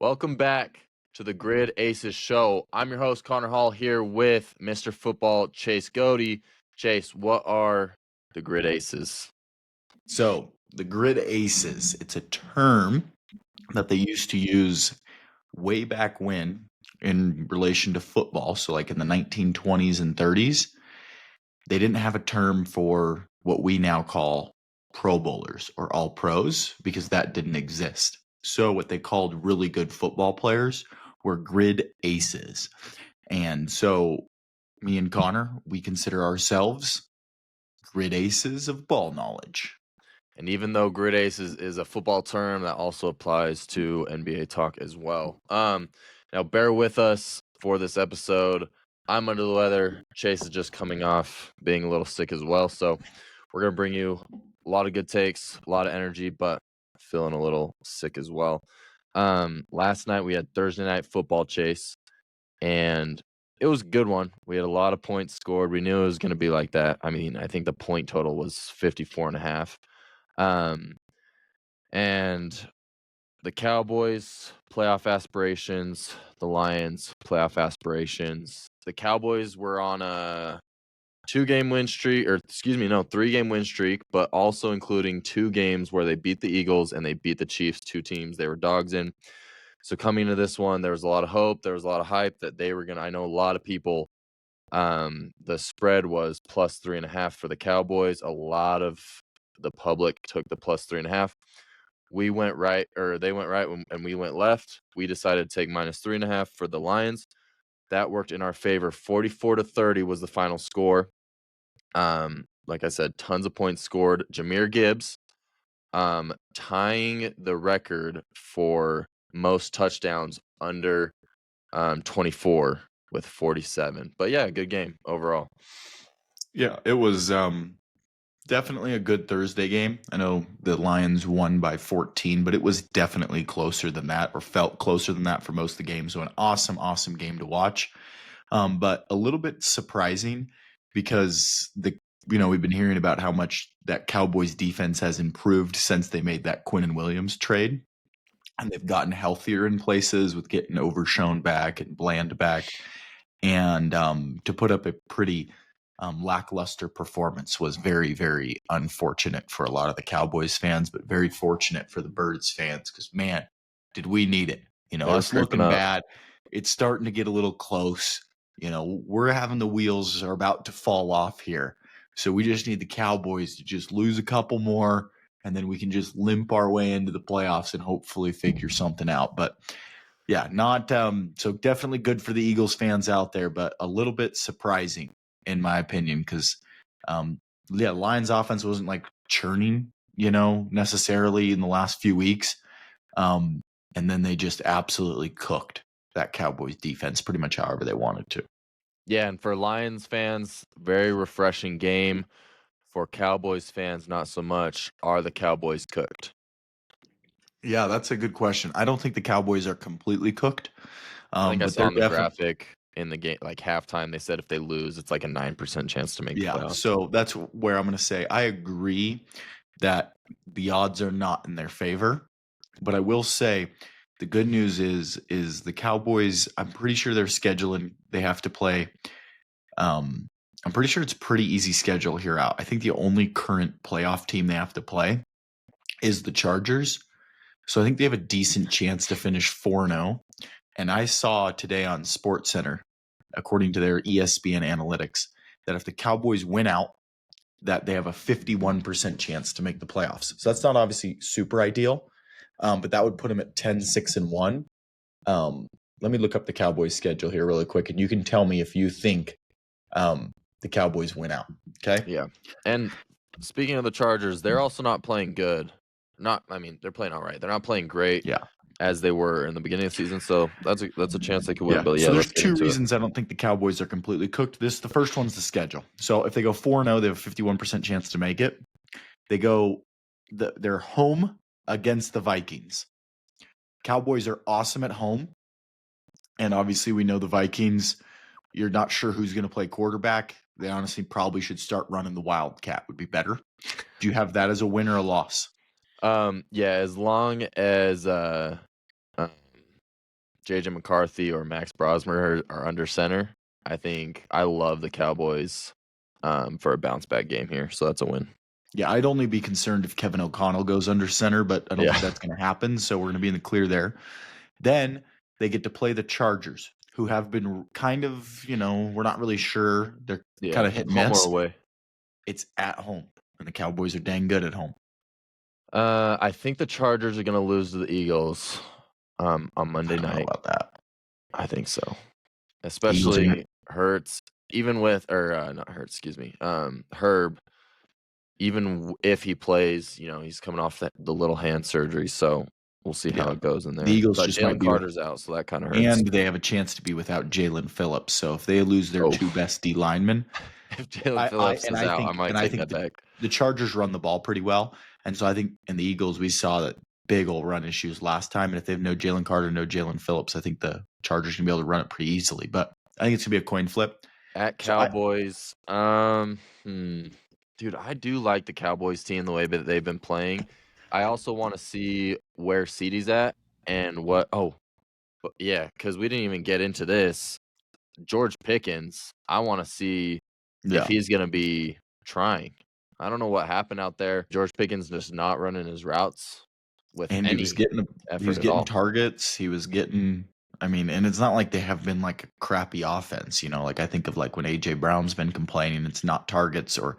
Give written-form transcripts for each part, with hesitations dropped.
Welcome back to the Grid Aces show. I'm your host, Connor Hall, here with Mr. Football, Chase Godey. Chase, what are the Grid Aces? So the grid aces, it's a term that they used to use way back when in relation to football. So like in the 1920s and 30s, they didn't have a term for what we now call pro bowlers or all pros because that didn't exist. So what they called really good football players were grid aces. And so me and Connor, we consider ourselves grid aces of ball knowledge. And even though Grid Aces is a football term, that also applies to NBA talk as well. Now bear with us for this episode. I'm under the weather. Chase is just coming off being a little sick as well. So we're going to bring you a lot of good takes, a lot of energy, but feeling a little sick as well. Last night we had Thursday night football, Chase, and it was a good one. We had a lot of points scored. We knew it was going to be like that. I mean, I think the point total was 54.5. And the Cowboys playoff aspirations, the Lions playoff aspirations. The Cowboys were on a 3-game win streak, but also including 2 games where they beat the Eagles and they beat the Chiefs, 2 teams they were dogs in. So coming into this one, there was a lot of hope, there was a lot of hype that they were I know a lot of people, the spread was plus 3.5 for the Cowboys. A lot of the public took the plus 3.5. We went right, or they went right, and we went left. We decided to take minus 3.5 for the Lions. That worked in our favor. 44-30 was the final score. Like I said, tons of points scored. Jahmyr Gibbs, tying the record for most touchdowns under 24 with 47. But yeah, good game overall. Yeah, it was definitely a good Thursday game. I know the Lions won by 14, but it was definitely closer than that, or felt closer than that for most of the game. So an awesome, awesome game to watch. But a little bit surprising because we've been hearing about how much that Cowboys defense has improved since they made that Quinnen Williams trade. And they've gotten healthier in places with getting Overshown back and Bland back. And to put up a pretty lackluster performance was very, very unfortunate for a lot of the Cowboys fans, but very fortunate for the Birds fans because, man, did we need it. Us looking bad. It's starting to get a little close. We're having the wheels are about to fall off here. So we just need the Cowboys to just lose a couple more, and then we can just limp our way into the playoffs and hopefully figure something out. But yeah, not so definitely good for the Eagles fans out there, but a little bit surprising in my opinion because Lions offense wasn't like churning, necessarily in the last few weeks. And then they just absolutely cooked that Cowboys defense pretty much however they wanted to. Yeah, and for Lions fans, very refreshing game. For Cowboys fans, not so much. Are the Cowboys cooked? Yeah, that's a good question. I don't think the Cowboys are completely cooked. I think I But saw they're on the graphic in the game, like halftime, they said if they lose, it's like a 9% chance to make the playoffs. So that's where I'm going to say I agree that the odds are not in their favor. But I will say the good news is the Cowboys, I'm pretty sure their scheduling, they have to play. I'm pretty sure it's pretty easy schedule here out. I think the only current playoff team they have to play is the Chargers. So I think they have a decent chance to finish 4-0. And I saw today on SportsCenter, according to their ESPN analytics, that if the Cowboys win out, that they have a 51% chance to make the playoffs. So that's not obviously super ideal, but that would put them at 10-6-1. Let me look up the Cowboys schedule here really quick, and you can tell me if you think the Cowboys win out. Okay? Yeah. And speaking of the Chargers, they're also not playing good. They're playing all right. They're not playing great. Yeah. As they were in the beginning of the season, so that's a chance they could win. Yeah. But yeah, so there's let's get two into reasons I don't think the Cowboys are completely cooked. The first one's the schedule. So if they go 4-0, they have a 51% chance to make it. They go they're home against the Vikings. Cowboys are awesome at home. And obviously we know the Vikings, you're not sure who's going to play quarterback. They honestly probably should start running the Wildcat would be better. Do you have that as a win or a loss? Yeah, as long as JJ McCarthy or Max Brosmer are under center, I think I love the Cowboys for a bounce back game here. So that's a win. Yeah, I'd only be concerned if Kevin O'Connell goes under center, but I don't Yeah. think that's going to happen. So we're going to be in the clear there. Then they get to play the Chargers, who have been kind of, we're not really sure. They're kind Yeah. of hit and Home or miss. away? It's at home, and the Cowboys are dang good at home. I think the Chargers are going to lose to the Eagles on Monday I don't know night. about that. I think so. Eagles are Especially Hurts, even with or not Hurts, excuse me. Herb, even if he plays, he's coming off the little hand surgery, so we'll see how yeah. it goes in The there. Eagles But just might Jalen be, Carter's out, so that kind of hurts. and they have a chance to be without Jalen Phillips. So if they lose their Oh, two best D linemen, if Jalen I Phillips and is I out, I think might and I take think that back. the Chargers run the ball pretty well, and so I think in the Eagles we saw that big old run issues last time, and if they have no Jalen Carter, no Jalen Phillips, I think the Chargers can be able to run it pretty easily. But I think it's gonna be a coin flip. At So I Cowboys, dude, I do like the Cowboys team the way that they've been playing. I also want to see where CeeDee's at and what. Oh, but yeah, because we didn't even get into this. George Pickens, I want to see if yeah, he's going to be trying. I don't know what happened out there. George Pickens just not running his routes with and any he was effort at getting all. targets. He was getting. I mean, and it's not like they have been like a crappy offense. Like I think of like when AJ Brown's been complaining, it's not targets or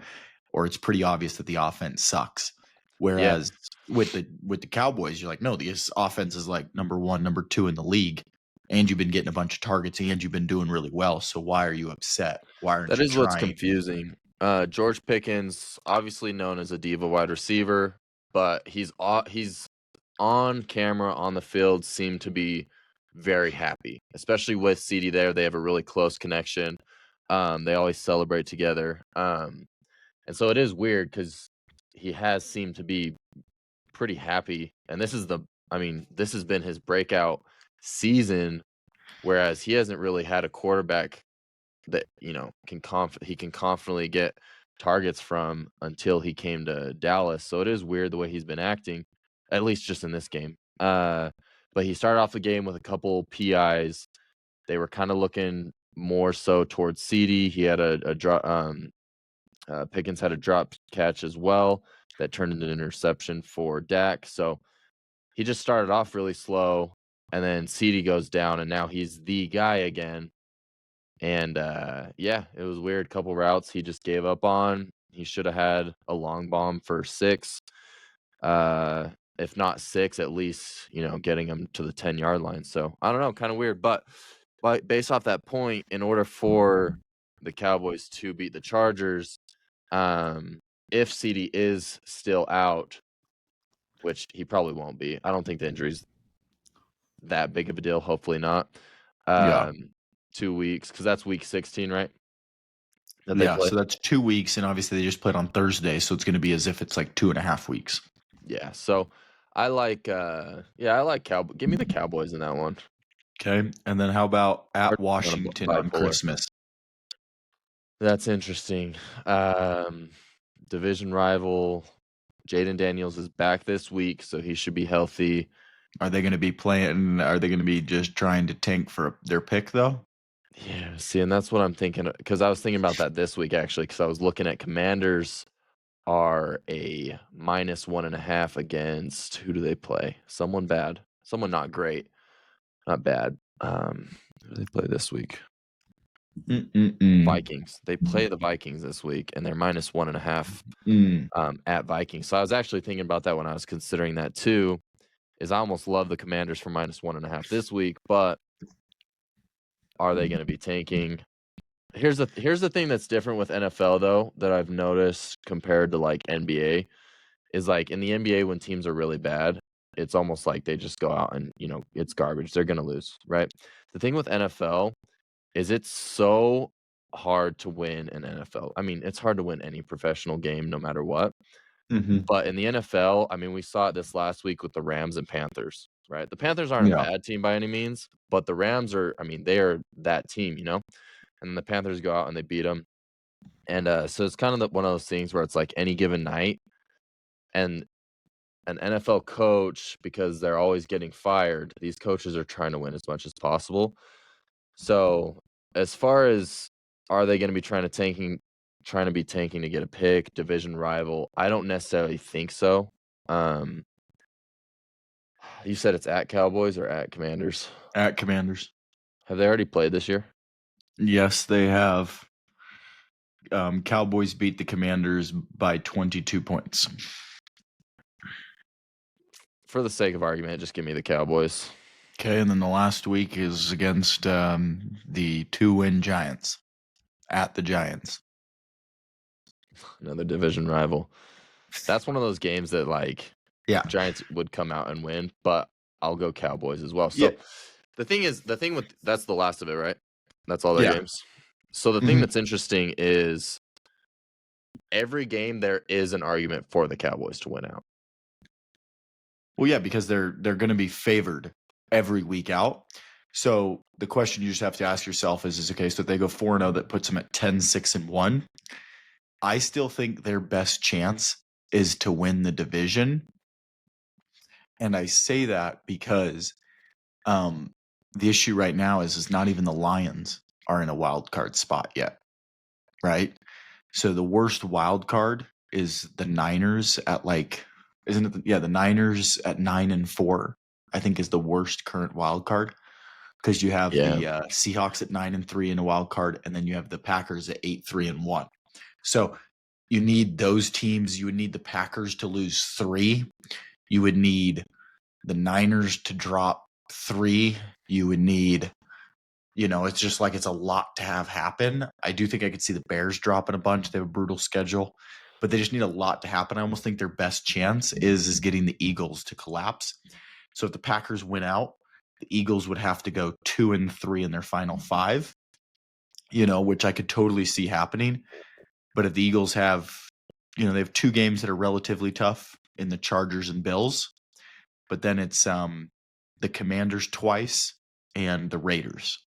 it's pretty obvious that the offense sucks. Yeah, Whereas with the Cowboys, you're like, no, this offense is like number one, number two in the league, and you've been getting a bunch of targets, and you've been doing really well. So why are you upset? Why aren't that you is what's trying? confusing. George Pickens, obviously known as a diva wide receiver, but he's on camera on the field seemed to be very happy, especially with CeeDee there. They have a really close connection. They always celebrate together. And so it is weird because he has seemed to be pretty happy. And this has been his breakout season, whereas he hasn't really had a quarterback that, he can confidently get targets from until he came to Dallas. So it is weird the way he's been acting, at least just in this game. But he started off the game with a couple PIs. They were kind of looking more so towards CeeDee. He had a drop. Pickens had a drop catch as well that turned into an interception for Dak. So he just started off really slow, and then CeeDee goes down, and now he's the guy again. And yeah, it was weird. Couple routes he just gave up on. He should have had a long bomb for 6. Uh, if not 6, at least getting him to the 10-yard line. So I don't know, kind of weird. But based off that point, in order for the Cowboys to beat the Chargers, if CeeDee is still out, which he probably won't be, I don't think the injury's that big of a deal. Hopefully not. Yeah, 2 weeks, because that's week 16, right? That they yeah. play. So that's 2 weeks, and obviously they just played on Thursday, so it's going to be as if it's like 2.5 weeks. Yeah. So I like, I like Cowboys. Give me the Cowboys in that one. Okay, and then how about Hard at to be on Washington on bipolar. Christmas? That's interesting. Division rival. Jaden Daniels is back this week, so he should be healthy. Are they going to be playing? Are they going to be just trying to tank for their pick though? Yeah, see, and that's what I'm thinking, because I was thinking about that this week actually, because I was looking at Commanders are a -1.5 against, who do they play? Someone bad, someone not great, not bad. Who do they play this week? Mm-mm-mm. Vikings. They play the Vikings this week, and they're -1.5 Mm. at Vikings. So I was actually thinking about that when I was considering that too. Is I almost love the Commanders for -1.5 this week, but are they going to be tanking? Here's the thing that's different with NFL though that I've noticed compared to like NBA is like in the NBA when teams are really bad, it's almost like they just go out and it's garbage. They're gonna lose, right? The thing with NFL is it's so hard to win an NFL. I mean, it's hard to win any professional game no matter what. Mhm. But in the NFL, I mean, we saw it this last week with the Rams and Panthers, right? The Panthers aren't a Yeah. bad team by any means, but the Rams are, I mean, they are that team, And the Panthers go out and they beat them. And so it's kind of one of those things where it's like any given night, and an NFL coach, because they're always getting fired, these coaches are trying to win as much as possible. So, as far as are they gonna be trying to be tanking to get a pick, division rival, I don't necessarily think so. Um, you said it's at Cowboys or at Commanders? At Commanders. Have they already played this year? Yes, they have. Cowboys beat the Commanders by 22 points. For the sake of argument, just give me the Cowboys. Okay, and then the last week is against the 2-win Giants at the Giants. Another division rival. That's one of those games that, like, Yeah. Giants would come out and win, but I'll go Cowboys as well. Yeah. So, the thing with that's the last of it, right? That's all their Yeah. games? So, the thing that's interesting is every game there is an argument for the Cowboys to win out. Well, yeah, because they're going to be favored every week out. So the question you just have to ask yourself is okay, so if they go 4-0, that puts them at 10-6-1. I still think their best chance is to win the division. And I say that because the issue right now is not even the Lions are in a wild card spot yet, right? So the worst wild card is the Niners at isn't it? The Niners at 9-4, I think, is the worst current wild card, because you have the Seahawks at 9-3 in a wild card, and then you have the Packers at 8-3-1. So you need those teams. You would need the Packers to lose 3. You would need the Niners to drop 3. You would need, it's just like it's a lot to have happen. I do think I could see the Bears dropping a bunch. They have a brutal schedule, but they just need a lot to happen. I almost think their best chance is getting the Eagles to collapse. So if the Packers win out, the Eagles would have to go 2-3 in their final 5, which I could totally see happening. But if the Eagles have, they have 2 games that are relatively tough in the Chargers and Bills, but then it's the Commanders twice and the Raiders.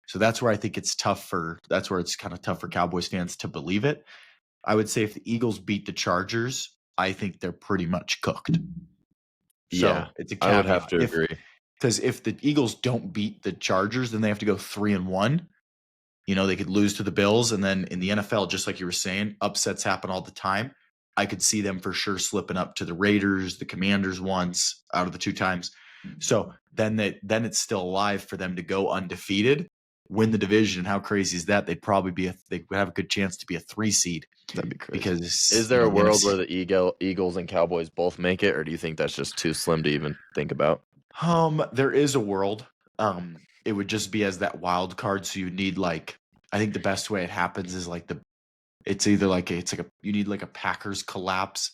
So that's where I think it's that's where it's kind of tough for Cowboys fans to believe it. I would say if the Eagles beat the Chargers, I think they're pretty much cooked. So it's a caveat. I would have to agree. Because if the Eagles don't beat the Chargers, then they have to go 3-1. They could lose to the Bills. And then in the NFL, just like you were saying, upsets happen all the time. I could see them for sure slipping up to the Raiders, the Commanders once out of the 2 times. So then it's still alive for them to go undefeated, win the division. How crazy is that? They would have a good chance to be a 3 seed. That'd be crazy. Because is there a world where the Eagles and Cowboys both make it, or do you think that's just too slim to even think about? There is a world. It would just be as that wild card. So you need I think the best way it happens is it's either you need a Packers collapse,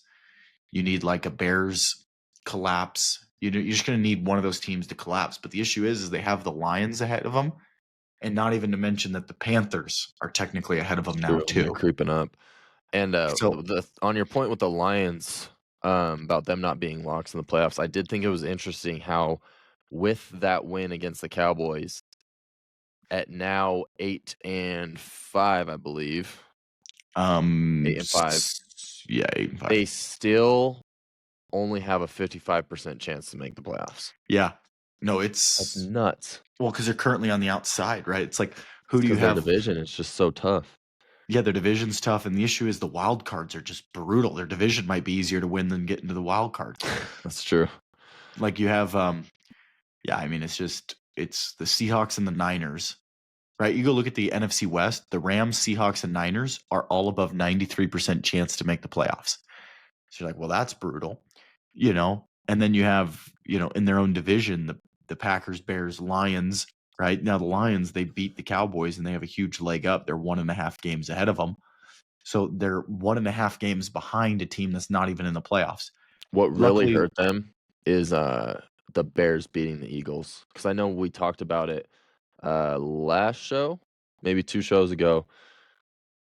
you need a Bears collapse. You're just going to need one of those teams to collapse. But the issue is they have the Lions ahead of them, and not even to mention that the Panthers are technically ahead of them now too. They're creeping up. And on your point with the Lions, about them not being locks in the playoffs, I did think it was interesting how with that win against the Cowboys at now 8-5, I believe. 8-5. Yeah, 8-5. They still only have a 55% chance to make the playoffs. Yeah. No, that's nuts. Well, because they're currently on the outside, right? It's who do you have? Their division, it's just so tough. Yeah, their division's tough, and the issue is the wild cards are just brutal. Their division might be easier to win than get into the wild cards. That's true. You have, it's the Seahawks and the Niners, right? You go look at the NFC West, the Rams, Seahawks, and Niners are all above 93% chance to make the playoffs. So you're like, well, that's brutal, And then you have, in their own division, the Packers, Bears, Lions. Right now, the Lions, they beat the Cowboys and they have a huge leg up. They're 1.5 games ahead of them. So they're 1.5 games behind a team that's not even in the playoffs. What really hurt them is the Bears beating the Eagles. Because I know we talked about it last show, maybe 2 shows ago,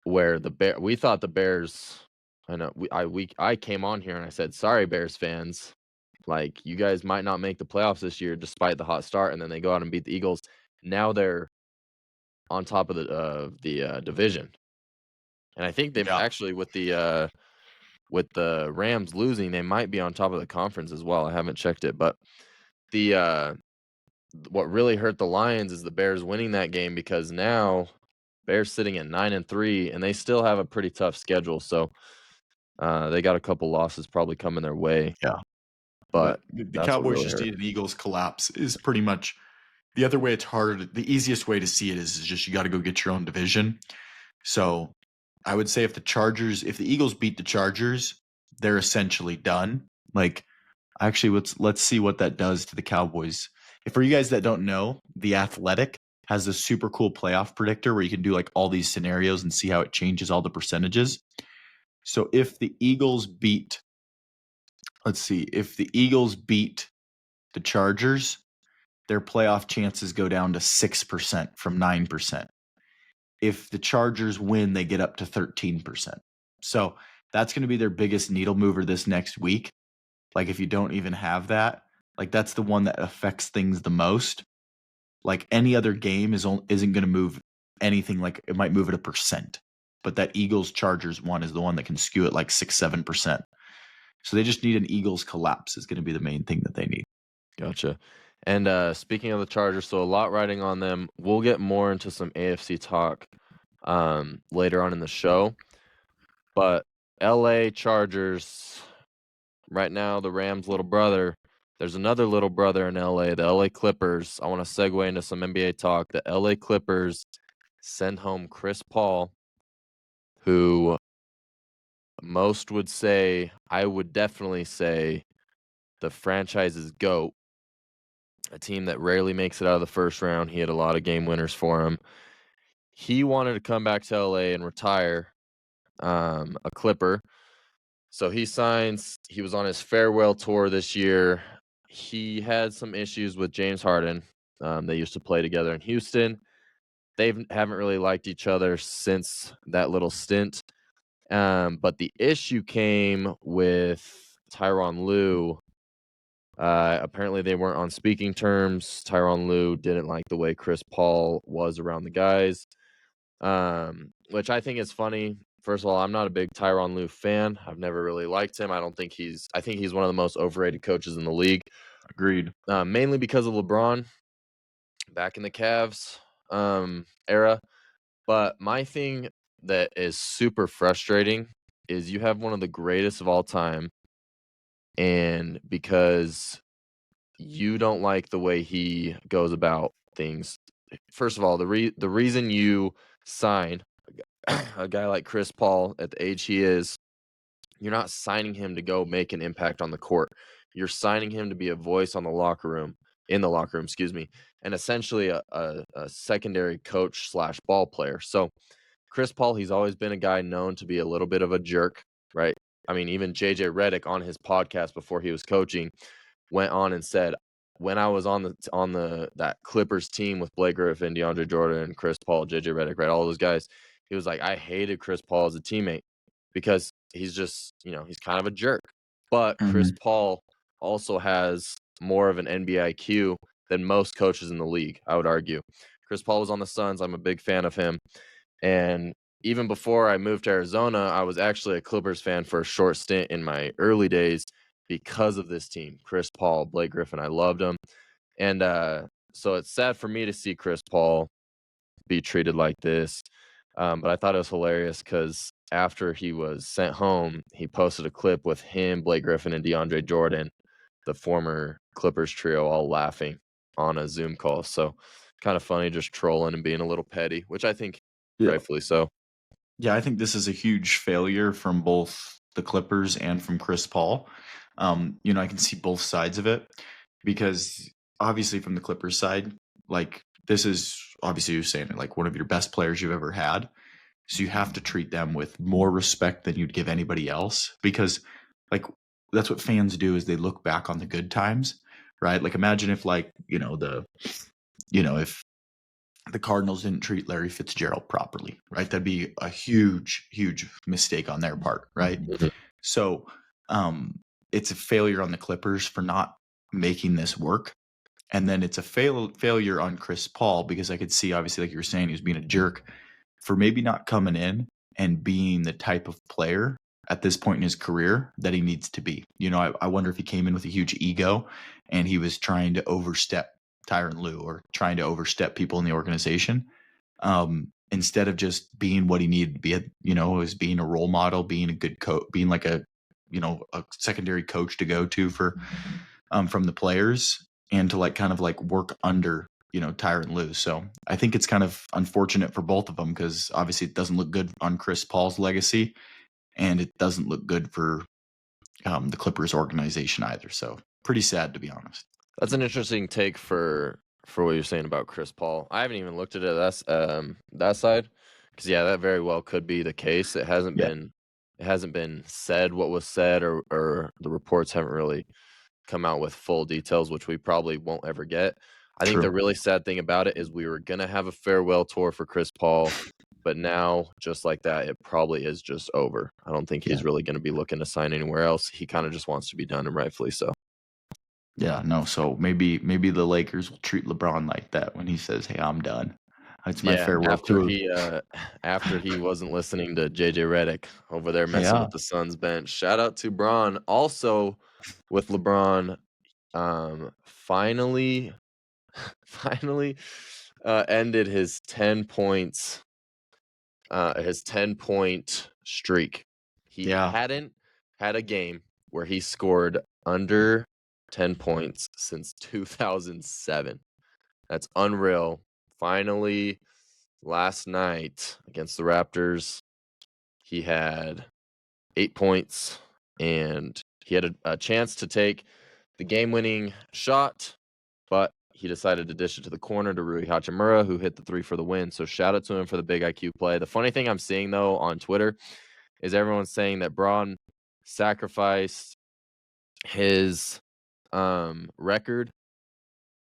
where we thought the Bears. I know I came on here and I said, sorry, Bears fans. You guys might not make the playoffs this year despite the hot start, and then they go out and beat the Eagles. Now they're on top of the division, and I think they've actually with the with the Rams losing, they might be on top of the conference as well. I haven't checked it, but the what really hurt the Lions is the Bears winning that game, because now Bears sitting at 9-3, and they still have a pretty tough schedule. So they got a couple losses probably coming their way. Yeah. But the that's what Cowboys really just hurt. need an Eagles collapse is pretty much the other way. It's harder. The easiest way to see it is just you got to go get your own division. So I would say if the Eagles beat the Chargers, they're essentially done. Like, actually, let's see what that does to the Cowboys. If for you guys that don't know, The Athletic has this super cool playoff predictor where you can do like all these scenarios and see how it changes all the percentages. So if the Eagles beat, if the Eagles beat the Chargers, their playoff chances go down to 6% from 9%. If the Chargers win, they get up to 13%. So that's going to be their biggest needle mover this next week. Like, if you don't even have that, like, that's the one that affects things the most. Like, any other game isn't going to move anything. Like, it might move it 1%, but that Eagles Chargers one is the one that can skew it like 6-7%. So they just need an Eagles collapse is going to be the main thing that they need. Gotcha. And speaking of the Chargers, so a lot riding on them. We'll get more into some AFC talk later on in the show. But LA Chargers, right now, the Rams' little brother. There's another little brother in LA, the LA Clippers. I want to segue into some NBA talk. The LA Clippers send home Chris Paul, who most would say, I would definitely say, the franchise's GOAT. A team that rarely makes it out of the first round. He had a lot of game winners for him. He wanted to come back to LA and retire, a Clipper. So he signs. He was on his farewell tour this year. He had some issues with James Harden. They used to play together in Houston. They haven't really liked each other since that little stint. But the issue came with Tyronn Lue. Apparently, they weren't on speaking terms. Tyronn Lue didn't like the way Chris Paul was around the guys, which I think is funny. First of all, I'm not a big Tyronn Lue fan. I've never really liked him. I think he's one of the most overrated coaches in the league. Agreed. Mainly because of LeBron back in the Cavs era. But my thing that is super frustrating is you have one of the greatest of all time, and because you don't like the way he goes about things. First of all, the reason you sign a guy like Chris Paul at the age he is, you're not signing him to go make an impact on the court. You're signing him to be a voice in the locker room, excuse me, and essentially a secondary coach / ball player. So Chris Paul, he's always been a guy known to be a little bit of a jerk, right? I mean, even JJ Redick on his podcast before he was coaching went on and said, when I was on that Clippers team with Blake Griffin, DeAndre Jordan, Chris Paul, JJ Redick, right, all those guys, he was like, I hated Chris Paul as a teammate because he's just, he's kind of a jerk. But Chris Paul also has more of an NBA IQ than most coaches in the league, I would argue. Chris Paul was on the Suns. I'm a big fan of him. And even before I moved to Arizona, I was actually a Clippers fan for a short stint in my early days because of this team. Chris Paul, Blake Griffin, I loved him. And so it's sad for me to see Chris Paul be treated like this. But I thought it was hilarious because after he was sent home, he posted a clip with him, Blake Griffin, and DeAndre Jordan, the former Clippers trio, all laughing on a Zoom call. So kind of funny, just trolling and being a little petty, which I think rightfully so. Yeah, I think this is a huge failure from both the Clippers and from Chris Paul. I can see both sides of it because obviously from the Clippers side, like this is obviously you're saying it, like one of your best players you've ever had. So you have to treat them with more respect than you'd give anybody else because like that's what fans do is they look back on the good times, right? Like imagine if if the Cardinals didn't treat Larry Fitzgerald properly, right? That'd be a huge, huge mistake on their part, right? Mm-hmm. So it's a failure on the Clippers for not making this work. And then it's a failure on Chris Paul because I could see, obviously, like you were saying, he was being a jerk for maybe not coming in and being the type of player at this point in his career that he needs to be. I wonder if he came in with a huge ego and he was trying to overstep Tyronn Lue or trying to overstep people in the organization, instead of just being what he needed to be, as being a role model, being a good coach, being like a secondary coach to go to for from the players, and to kind of work under Tyronn Lue. So I think it's kind of unfortunate for both of them, because obviously it doesn't look good on Chris Paul's legacy, and it doesn't look good for the Clippers organization either. So pretty sad, to be honest. That's an interesting take for what you're saying about Chris Paul. I haven't even looked at it that side, because that very well could be the case. It hasn't been said what was said, or the reports haven't really come out with full details, which we probably won't ever get. I think the really sad thing about it is we were gonna have a farewell tour for Chris Paul, but now, just like that, it probably is just over. I don't think he's really gonna be looking to sign anywhere else. He kind of just wants to be done, and rightfully so. Yeah, no. So maybe the Lakers will treat LeBron like that when he says, "Hey, I'm done. It's my farewell tour." After he wasn't listening to JJ Redick over there messing with the Suns bench. Shout out to Bron. Also, with LeBron, finally ended his 10 points, his 10-point streak. He hadn't had a game where he scored under 10 points since 2007. That's unreal. Finally, last night against the Raptors, he had 8 points, and he had a chance to take the game-winning shot, but he decided to dish it to the corner to Rui Hachimura, who hit the 3 for the win. So shout out to him for the big IQ play. The funny thing I'm seeing, though, on Twitter is everyone's saying that Braun sacrificed his record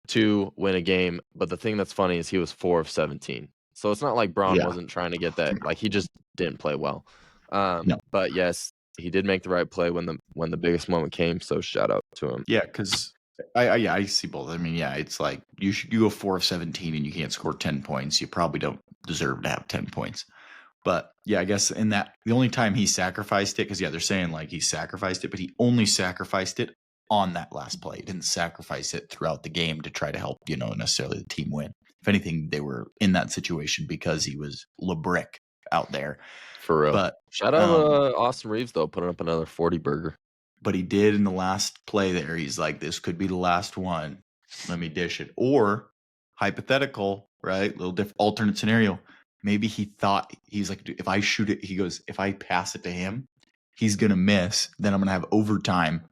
to win a game, but the thing that's funny is he was 4 of 17. So it's not like Braun wasn't trying to get that. Like, he just didn't play well. No. But yes, he did make the right play when the biggest moment came. So shout out to him. Yeah, because I see both. I mean, it's like you go 4 of 17 and you can't score 10 points. You probably don't deserve to have 10 points. But I guess in that, the only time he sacrificed it, because they're saying like he sacrificed it, but he only sacrificed it on that last play. He didn't sacrifice it throughout the game to try to help, necessarily the team win. If anything, they were in that situation because he was LeBrick out there. For real. But shout out to Austin Reeves, though, putting up another 40 burger. But he did in the last play there. He's like, this could be the last one. Let me dish it. Or hypothetical, right? Little different alternate scenario. Maybe he thought, he's like, if I shoot it, he goes, if I pass it to him, he's going to miss. Then I'm going to have overtime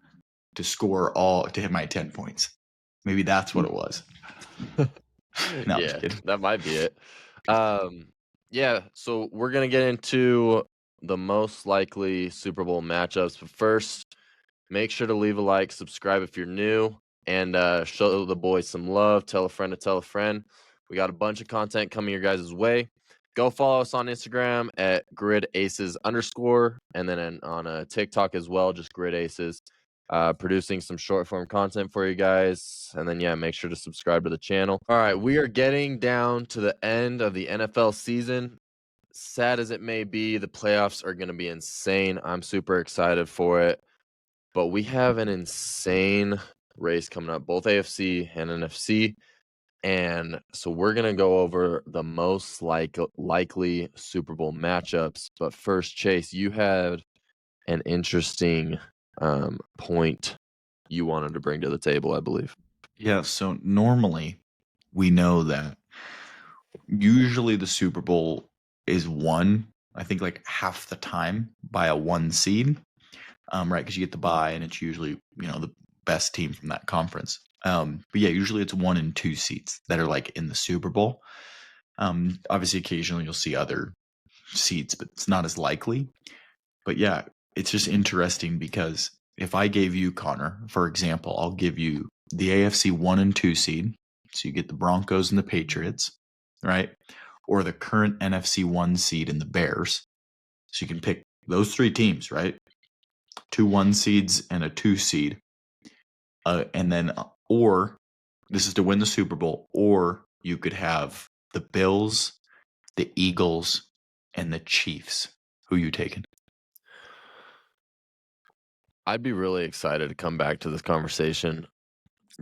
to to hit my 10 points. Maybe that's what it was. No, just kidding. That might be it. So we're going to get into the most likely Super Bowl matchups. But first, make sure to leave a like, subscribe if you're new, and show the boys some love. Tell a friend to tell a friend. We got a bunch of content coming your guys' way. Go follow us on Instagram at gridaces_, and then on TikTok as well, just gridaces. Producing some short form content for you guys. And then, make sure to subscribe to the channel. All right, we are getting down to the end of the NFL season. Sad as it may be, the playoffs are going to be insane. I'm super excited for it. But we have an insane race coming up, both AFC and NFC. And so we're going to go over the most likely Super Bowl matchups. But first, Chase, you had an interesting point you wanted to bring to the table, I believe. Yeah, so normally we know that usually the Super Bowl is won, I think, like half the time by a 1 seed, right? Because you get the bye, and it's usually, the best team from that conference. But usually it's 1 and 2 seeds that are like in the Super Bowl. Obviously, occasionally you'll see other seeds, but it's not as likely. But it's just interesting because if I gave you, Connor, for example, I'll give you the AFC 1 and 2 seed. So you get the Broncos and the Patriots, right? Or the current NFC 1 seed and the Bears. So you can pick those 3 teams, right? 2 1 seeds and a 2 seed. And then, or this is to win the Super Bowl, or you could have the Bills, the Eagles, and the Chiefs. Who you taking? I'd be really excited to come back to this conversation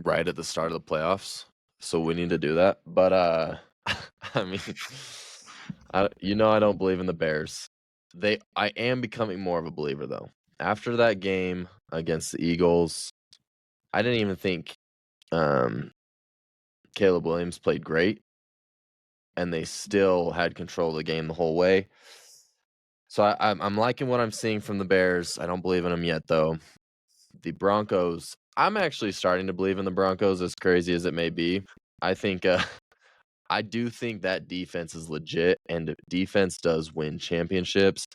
right at the start of the playoffs. So we need to do that. But I mean, I don't believe in the Bears. I am becoming more of a believer though. After that game against the Eagles, I didn't even think Caleb Williams played great, and they still had control of the game the whole way. So I'm liking what I'm seeing from the Bears. I don't believe in them yet though. The Broncos, I'm actually starting to believe in the Broncos, as crazy as it may be. I think I do think that defense is legit, and if defense does win championships,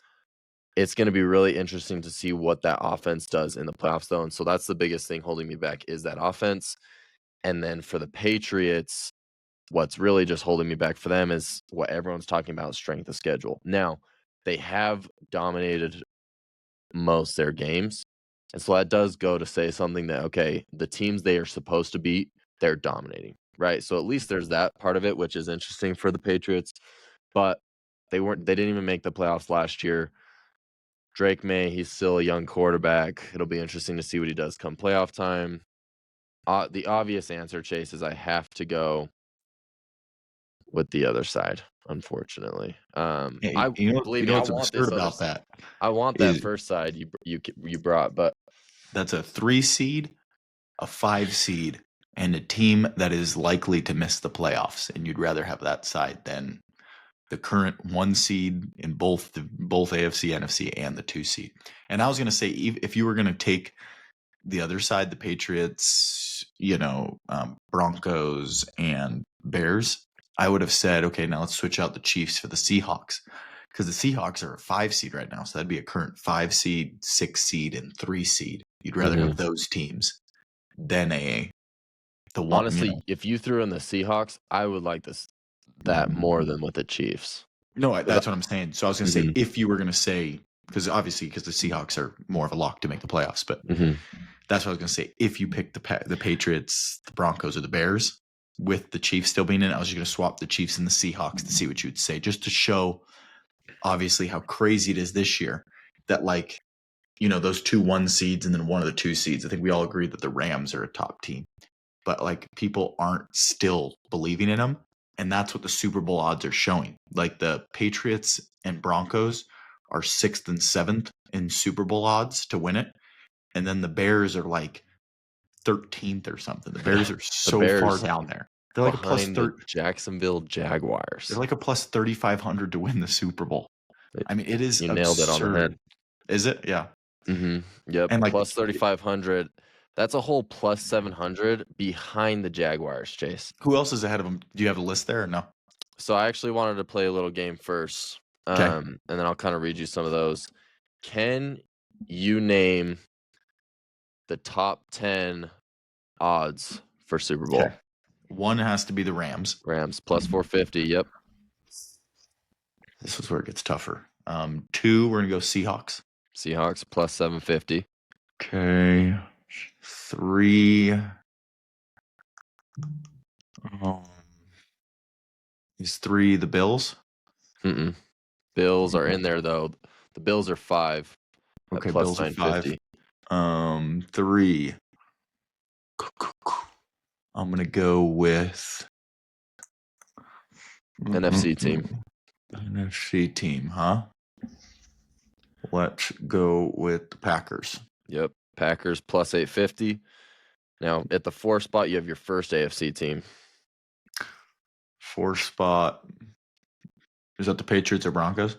it's going to be really interesting to see what that offense does in the playoffs, though. And so that's the biggest thing holding me back is that offense. And then for the Patriots, what's really just holding me back for them is what everyone's talking about, strength of schedule. Now, they have dominated most their games. And so that does go to say something that, okay, the teams they are supposed to beat, they're dominating, right? So at least there's that part of it, which is interesting for the Patriots. But they didn't even make the playoffs last year. Drake May, he's still a young quarterback. It'll be interesting to see what he does come playoff time. The obvious answer, Chase, is I have to go with the other side, unfortunately. Hey, I you believe know me, I what's want absurd this other about side. that I want that is first side you brought, but that's a 3 seed, a 5 seed, and a team that is likely to miss the playoffs, and you'd rather have that side than the current 1 seed in both AFC, NFC, and the 2 seed. And I was going to say, if you were going to take the other side, the Patriots, Broncos and Bears, I would have said, okay, now let's switch out the Chiefs for the Seahawks, because the Seahawks are a 5 seed right now, so that'd be a current 5 seed, 6 seed, and 3 seed. You'd rather have those teams than the one. honestly, if you threw in the Seahawks, I would like that more than with the Chiefs. No, that's what I'm saying. So I was going to say, Mhm. if you were going to say, because the Seahawks are more of a lock to make the playoffs, but that's what I was going to say. If you pick the Patriots, the Broncos, or the Bears with the Chiefs still being in, I was just going to swap the Chiefs and the Seahawks to see what you'd say, just to show, obviously, how crazy it is this year that, those 2 1 seeds and then one of the 2 seeds. I think we all agree that the Rams are a top team, but people aren't still believing in them. And that's what the Super Bowl odds are showing. Like the Patriots and Broncos are 6th and 7th in Super Bowl odds to win it. And then the Bears are 13th or something. The Bears are so far Bears down there. They're like a plus behind the Jacksonville Jaguars. They're like a plus 3,500 to win the Super Bowl. I mean, it is You nailed it on the head. absurd. Is it? Yeah. Yep, And plus 3,500. That's a whole plus 700 behind the Jaguars, Chase. who else is ahead of them? Do you have a list there or no? So I actually wanted to play a little game first, Okay. and then I'll kind of read you some of those. Can you name the top 10 odds for Super Bowl? Okay. One has to be the Rams. Rams plus 450. Yep. This is where it gets tougher. 2, we're gonna go Seahawks. Seahawks plus 750. Okay. 3. Is 3 the Bills? Bills are in there though. The Bills are 5. Okay, plus Bills are 5. 950. 3. I'm gonna go with NFC team. NFC team, huh? Let's go with the Packers. Yep. Packers plus 850. Now, at the 4 spot, you have your first AFC team. 4 spot. Is that the Patriots or Broncos?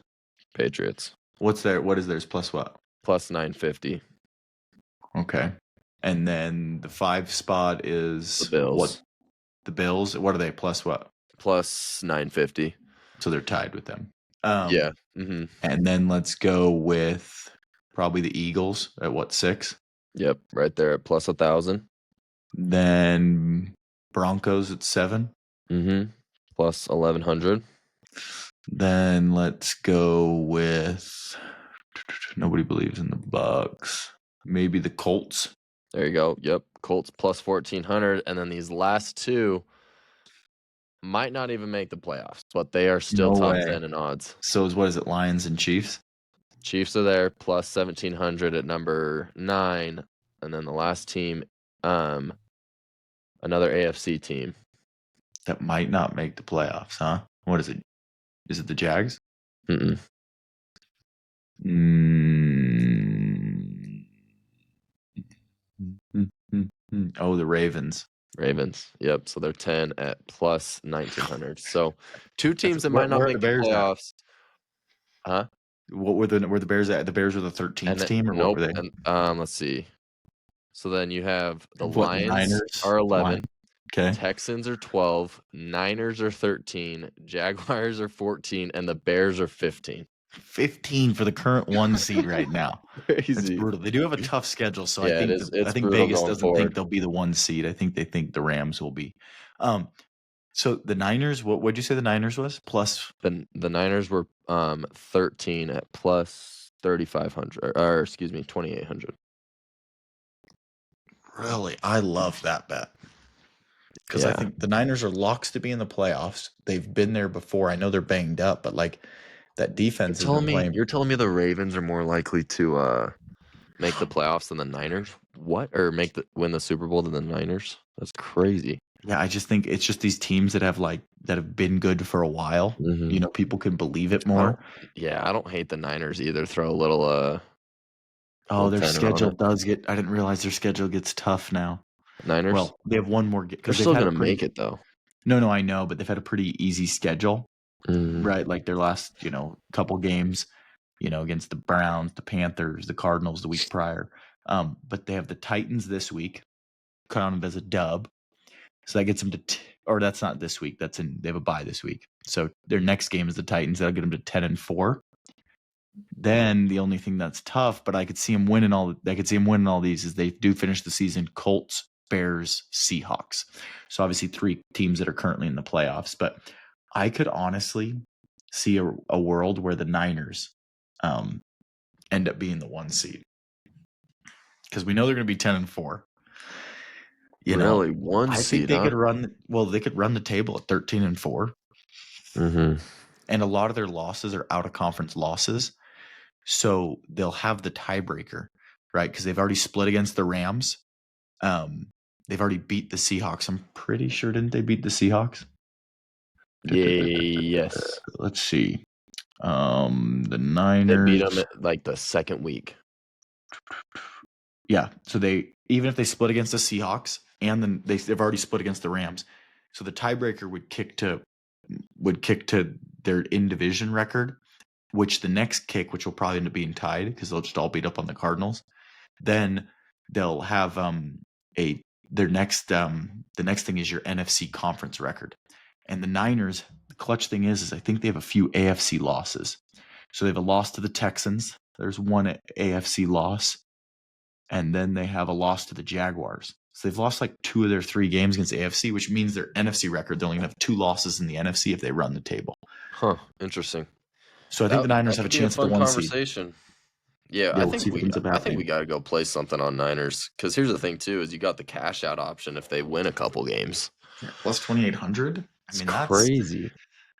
Patriots. What is theirs plus what? Plus 950. Okay. And then the 5 spot is The Bills. What? The Bills. What are they? Plus what? Plus 950. So they're tied with them. Yeah. And then let's go with probably the Eagles at what, 6? Yep. Right there at plus 1,000. Then Broncos at 7. Plus 1,100. Then let's go with nobody believes in the Bucks. Maybe the Colts. There you go. Yep. Colts plus 1,400. And then these last 2 might not even make the playoffs, but they are still top 10 in odds. So what is it, Lions and Chiefs? Chiefs are there plus 1,700 at number 9, and then the last team, another AFC team. That might not make the playoffs, huh? What is it? Is it the Jags? Mm-mm. Oh, the Ravens. Ravens. Yep. So they're 10 at plus 1,900. So two teams that might not Where are make the the Bears at? playoffs. Huh? What were the Bears at? The Bears were the 13th team, or what Nope. were they? And let's see. So then you have the What, the Lions Niners? are 11, Okay. Texans are 12, Niners are 13, Jaguars are 14, and the Bears are 15. 15 for the current 1 seed right now. That's Crazy. brutal. They do have a tough schedule, so I Yeah, think it's brutal Vegas going doesn't think forward. they'll be the 1 seed. I think they think the Rams will be. So the Niners, what'd you say the Niners was? Plus The Niners were 13 at plus 3,500, or excuse me, 2,800. Really? I love that bet. Because I Yeah. think the Niners are locks to be in the playoffs. They've been there before. I know they're banged up, but like that defense has been playing. You're telling me the Ravens are more likely to make the playoffs than the Niners? What? Or win the Super Bowl than the Niners? That's crazy. Yeah, I just think it's just these teams that have been good for a while. Mhm. You know, people can believe it I more. don't hate the Niners either. Throw a little Oh, their tenor on schedule it. does get. I didn't realize their schedule gets tough now. Niners? Well, they have one more They're because they've still had a gonna pretty. make it though. No, I know, but they've had a pretty easy schedule, Mhm. right? Like their last, couple games, against the Browns, the Panthers, the Cardinals the week prior. But they have the Titans this week, counted as a dub. So that gets them to, or that's not this week. They have a bye this week. So their next game is the Titans. That'll get them to 10-4. Then the only thing that's tough, but I could see them winning all these is they do finish the season Colts, Bears, Seahawks. So obviously 3 teams that are currently in the playoffs. But I could honestly see a world where the Niners end up being the 1 seed. Because we know they're going to be 10-4. Really? One I think seed, they huh? could run. Well, they could run the table at 13-4, Mm-hmm. and a lot of their losses are out of conference losses, so they'll have the tiebreaker, right? Because they've already split against the Rams. They've already beat the Seahawks. I'm pretty sure, didn't they beat the Seahawks? Yes. Let's see. The They Niners. beat them at like the second week. Yeah. So even if they split against the Seahawks, and then they've already split against the Rams, so the tiebreaker would kick to their in division record, which the next kick, which will probably end up being tied because they'll just all beat up on the Cardinals. Then they'll have the next thing is your NFC conference record, and the Niners. The clutch thing is I think they have a few AFC losses. So they have a loss to the Texans. There's one AFC loss. And then they have a loss to the Jaguars. So they've lost like 2 of their 3 games against the AFC, which means their NFC record, they're only going to have 2 losses in the NFC if they run the table. Huh. Interesting. So I think the Niners have a could be chance at the fun 1 seed. conversation. Yeah, Yeah, we'll see what ends up I think we happening. got to go play something on Niners because here's the thing too: is you got the cash out option if they win a couple games. Yeah, plus 2,800. I mean, Crazy.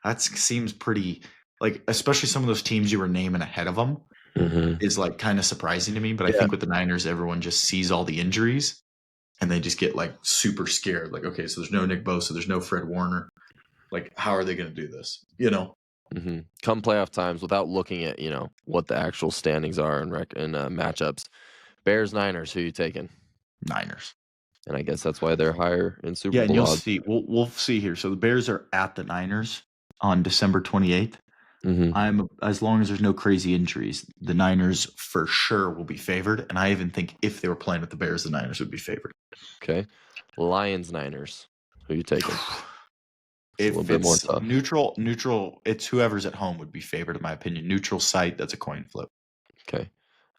that seems pretty, like, especially some of those teams you were naming ahead of them Mm-hmm. is like kind of surprising to me. But I think with the Niners, everyone just sees all the injuries and they just get like super scared. Like, okay, so there's no Nick Bosa, there's no Fred Warner. Like, how are they going to do this? Mm-hmm. Come playoff times, without looking at what the actual standings are and matchups. Bears Niners, who you taking? Niners. And I guess that's why they're higher in Super Yeah, and Bowl you'll odds. see. We'll see here. So the Bears are at the Niners on December 28th. Mm-hmm. As long as there's no crazy injuries, the Niners for sure will be favored. And I even think if they were playing with the Bears, the Niners would be favored. Okay. Lions Niners, who you taking? If a little bit more it's tough. neutral, it's whoever's at home would be favored, in my opinion. Neutral site, that's a coin flip. Okay.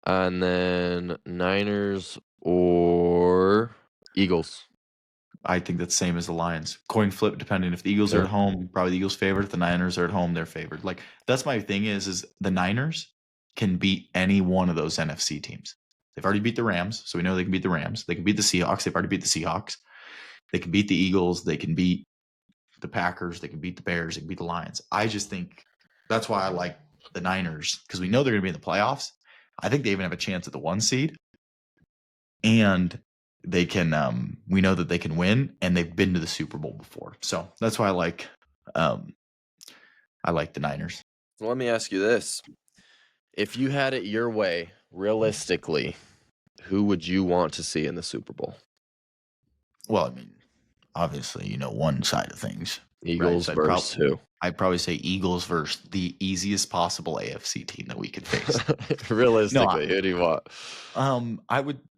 And then Niners or Eagles. I think that's same as the Lions. Coin flip, depending if the Eagles are at home, probably the Eagles favored. If the Niners are at home, they're favored. Like, that's my thing is the Niners can beat any one of those NFC teams. They've already beat the Rams, so we know they can beat the Rams. They can beat the Seahawks. They've already beat the Seahawks. They can beat the Eagles. They can beat the Packers. They can beat the Bears. They can beat the Lions. I just think that's why I like the Niners, because we know they're going to be in the playoffs. I think they even have a chance at the 1 seed. And they can we know that they can win, and they've been to the Super Bowl before. So that's why I like the Niners. So let me ask you this. If you had it your way, realistically, who would you want to see in the Super Bowl? Well, I mean, obviously, one side of things. Eagles So versus who? I'd probably say Eagles versus the easiest possible AFC team that we could face. Realistically, who do you want?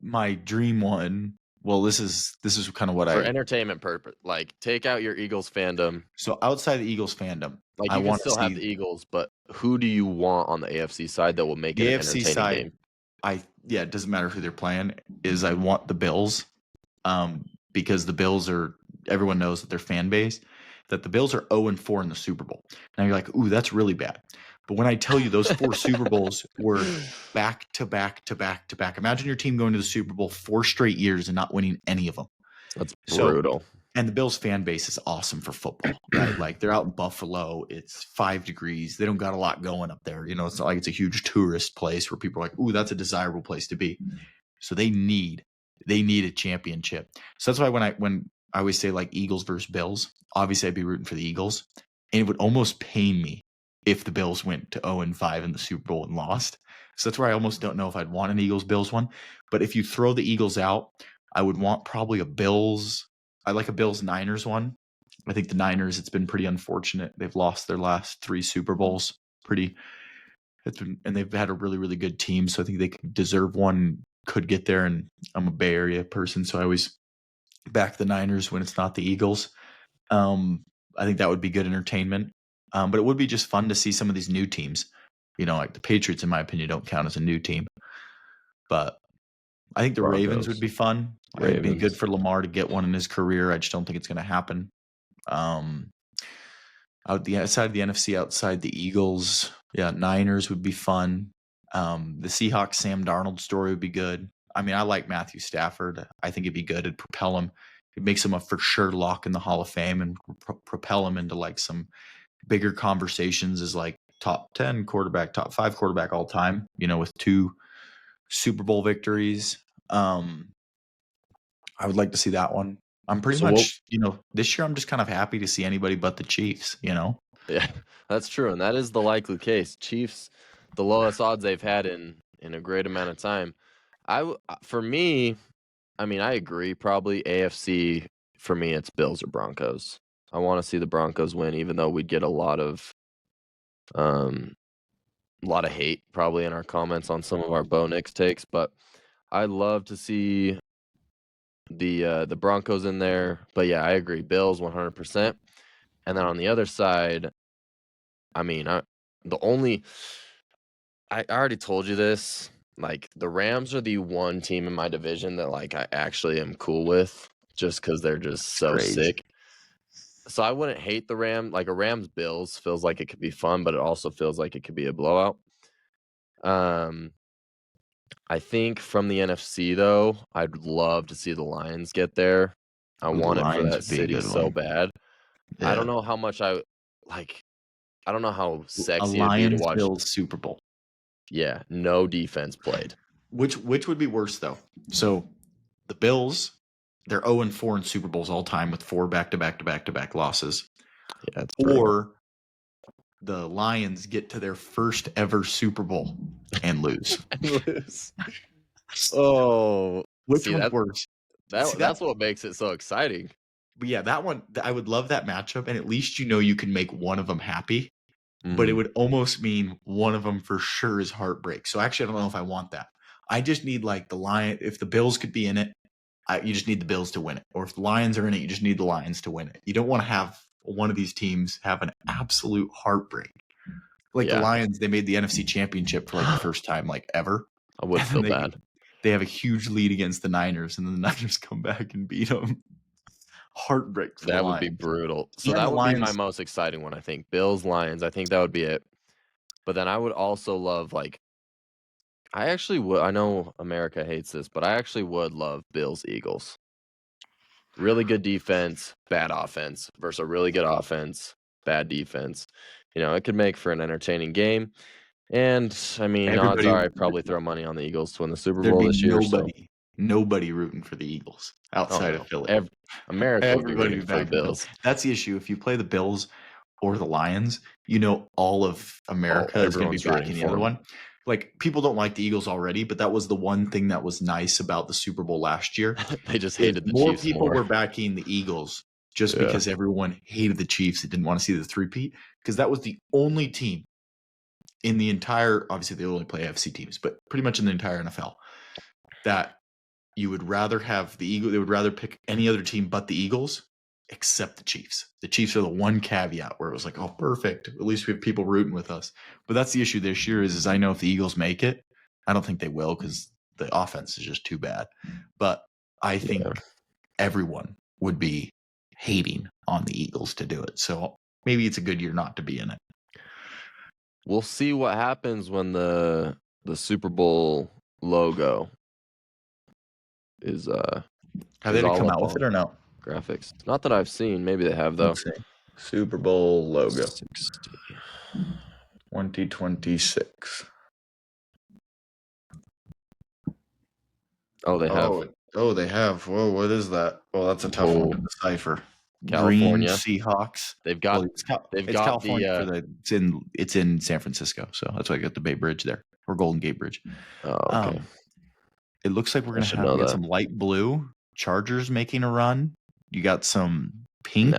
My dream one. Well, this is kind of what For entertainment purpose, like take out your Eagles fandom. So outside the Eagles fandom, like I you can want still to have see the Eagles, but who do you want on the AFC side that will make it the an AFC entertaining side. game? It doesn't matter who they're playing. I want the Bills, because the Bills are, everyone knows that their fan base, that the Bills are 0-4 in the Super Bowl. Now you're like, ooh, that's really bad. But when I tell you those 4 Super Bowls were back to back to back to back, imagine your team going to the Super Bowl 4 straight years and not winning any of them. That's brutal. And the Bills fan base is awesome for football, right? Like they're out in Buffalo. It's 5 degrees. They don't got a lot going up there. It's not like it's a huge tourist place where people are like, ooh, that's a desirable place to be. So they need a championship. So that's why when I always say like Eagles versus Bills, obviously I'd be rooting for the Eagles. And it would almost pain me if the Bills went to 0-5 in the Super Bowl and lost. So that's where I almost don't know if I'd want an Eagles-Bills one. But if you throw the Eagles out, I would want probably a Bills. I like a Bills-Niners one. I think the Niners, it's been pretty unfortunate. They've lost their last 3 Super Bowls. And they've had a really, really good team. So I think they could deserve one, could get there. And I'm a Bay Area person, so I always back the Niners when it's not the Eagles. I think that would be good entertainment. But it would be just fun to see some of these new teams. Like the Patriots, in my opinion, don't count as a new team. But I think the Ravens would be fun. It'd be good for Lamar to get one in his career. I just don't think it's going to happen. Out the outside of the NFC, outside the Eagles, Niners would be fun. The Seahawks Sam Darnold story would be good. I mean, I like Matthew Stafford. I think it'd be good. It'd propel him. It makes him a for sure lock in the Hall of Fame and propel him into like some bigger conversations as like top 10 quarterback, top 5 quarterback all time, with 2 Super Bowl victories. I would like to see that one. I'm pretty much, this year I'm just kind of happy to see anybody but the Chiefs, Yeah, that's true. And that is the likely case. Chiefs, the lowest odds they've had in a great amount of time. For me, I mean, I agree. Probably AFC, for me, it's Bills or Broncos. I want to see the Broncos win, even though we'd get a lot of hate probably in our comments on some of our Bo Nix takes. But I'd love to see the Broncos in there. But yeah, I agree. Bills 100%. And then on the other side, I mean, I already told you this. Like the Rams are the one team in my division that like I actually am cool with, just because they're just so sick. So I wouldn't hate the Rams. Like a Rams Bills feels like it could be fun, but it also feels like it could be a blowout. I think from the NFC though, I'd love to see the Lions get there. I want it for that city so bad. Yeah. I don't know how much I don't know how sexy it'd be to watch Bills Super Bowl. Yeah, no defense played. Which would be worse though? So the Bills, they're 0-4 in Super Bowls all time with 4 back-to-back losses. Yeah, that's or the Lions get to their first ever Super Bowl and lose. Oh, which one's worse? That's what makes it so exciting. But yeah, that one, I would love that matchup, and at least you can make one of them happy. But it would almost mean one of them for sure is heartbreak. So actually, I don't know if I want that. I just need like the Lion. If the Bills could be in it, you just need the Bills to win it. Or if the Lions are in it, you just need the Lions to win it. You don't want to have one of these teams have an absolute heartbreak. Like the Lions, they made the NFC Championship for like the first time like ever. I would feel bad. They have a huge lead against the Niners, and then the Niners come back and beat them. Heartbreak for the Lions. That would be brutal. So that would be my most exciting one, I think. Bills, Lions. I think that would be it. But then I would also love I actually would. I know America hates this, but I actually would love Bills, Eagles. Really good defense, bad offense versus a really good offense. bad defense. It could make for an entertaining game. And I mean, odds Everybody, are I'd probably throw money on the Eagles to win the Super there'd Bowl be this year. So, nobody rooting for the Eagles oh outside of no, Philly. America would be Everybody rooting be for the backing the Bills. Bills. That's the issue. If you play the Bills or the Lions, all of America is going to be everyone's rooting backing the for other 'em. one. Like, people don't like the Eagles already, but that was the one thing that was nice about the Super Bowl last year. They just is hated the more Chiefs people more. were backing the Eagles just Yeah. because everyone hated the Chiefs and didn't want to see the three-peat, because that was the only team in the entire, obviously they only play AFC teams, but pretty much in the entire NFL, that you would rather have the Eagles. They would rather pick any other team but the Eagles, except the Chiefs. The Chiefs are the one caveat where it was like, oh, perfect. At least we have people rooting with us. But that's the issue this year is I know if the Eagles make it, I don't think they will because the offense is just too bad. But I think everyone would be hating on the Eagles to do it. So maybe it's a good year not to be in it. We'll see what happens when the Super Bowl logo is Have they all come up out with on it or no? graphics. Not that I've seen. Maybe they have though. Let's see. Super Bowl logo 60. 2026. Oh, they have Oh, they have. Whoa, what is that? Well, that's a tough one to decipher. California. Green Seahawks. They've got Well, it's got California the for it's in San Francisco, so that's why I got the Bay Bridge there, or Golden Gate Bridge. oh, okay. It looks like we're I should gonna know have we got that. some light blue Chargers making a run. You got some pink.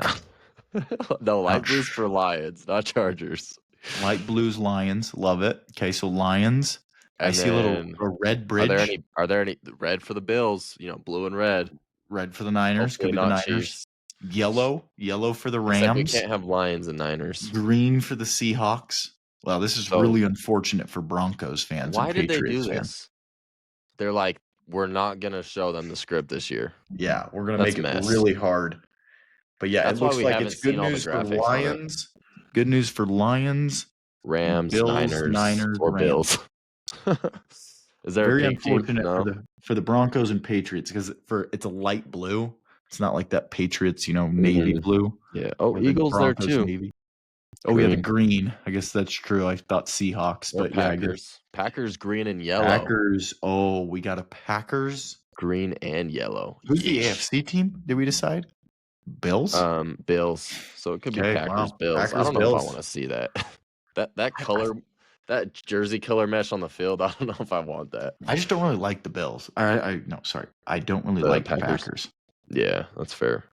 No, light blues for Lions, not Chargers. Light blues Lions, love it. Okay, so Lions. And I see a red bridge. Are there any red for the Bills? Blue and red. Red for the Niners. Hopefully Could be the not Niners. Chiefs. Yellow for the Rams. Except we can't have Lions and Niners. Green for the Seahawks. Well, this is really unfortunate for Broncos fans. Why and did they Patriots do fans. this? They're like, we're not gonna show them the script this year. Yeah, we're gonna make it really hard. But yeah, That's it looks why we like haven't it's good seen all the news for graphics on it. Lions. Good news for Lions, Rams, Bills, Niners, or Rams. Bills. Is there Very a pink team? unfortunate No. for the Broncos and Patriots because it's a light blue. It's not like that Patriots, navy blue. Yeah. Oh, or the Eagles there Broncos too. navy. Oh yeah, the green. I guess that's true. I thought Seahawks, Or but Packers. yeah, I guess Packers green and yellow. Packers. Oh, we got a Packers green and yellow. Who's the AFC team? Did we decide? Bills. Bills. So it could be Packers. Wow. Bills. Packers, I don't know Bills. if I want to see that. that color, that jersey color mesh on the field. I don't know if I want that. I just don't really like the Bills. I don't really like the Packers. Yeah, that's fair.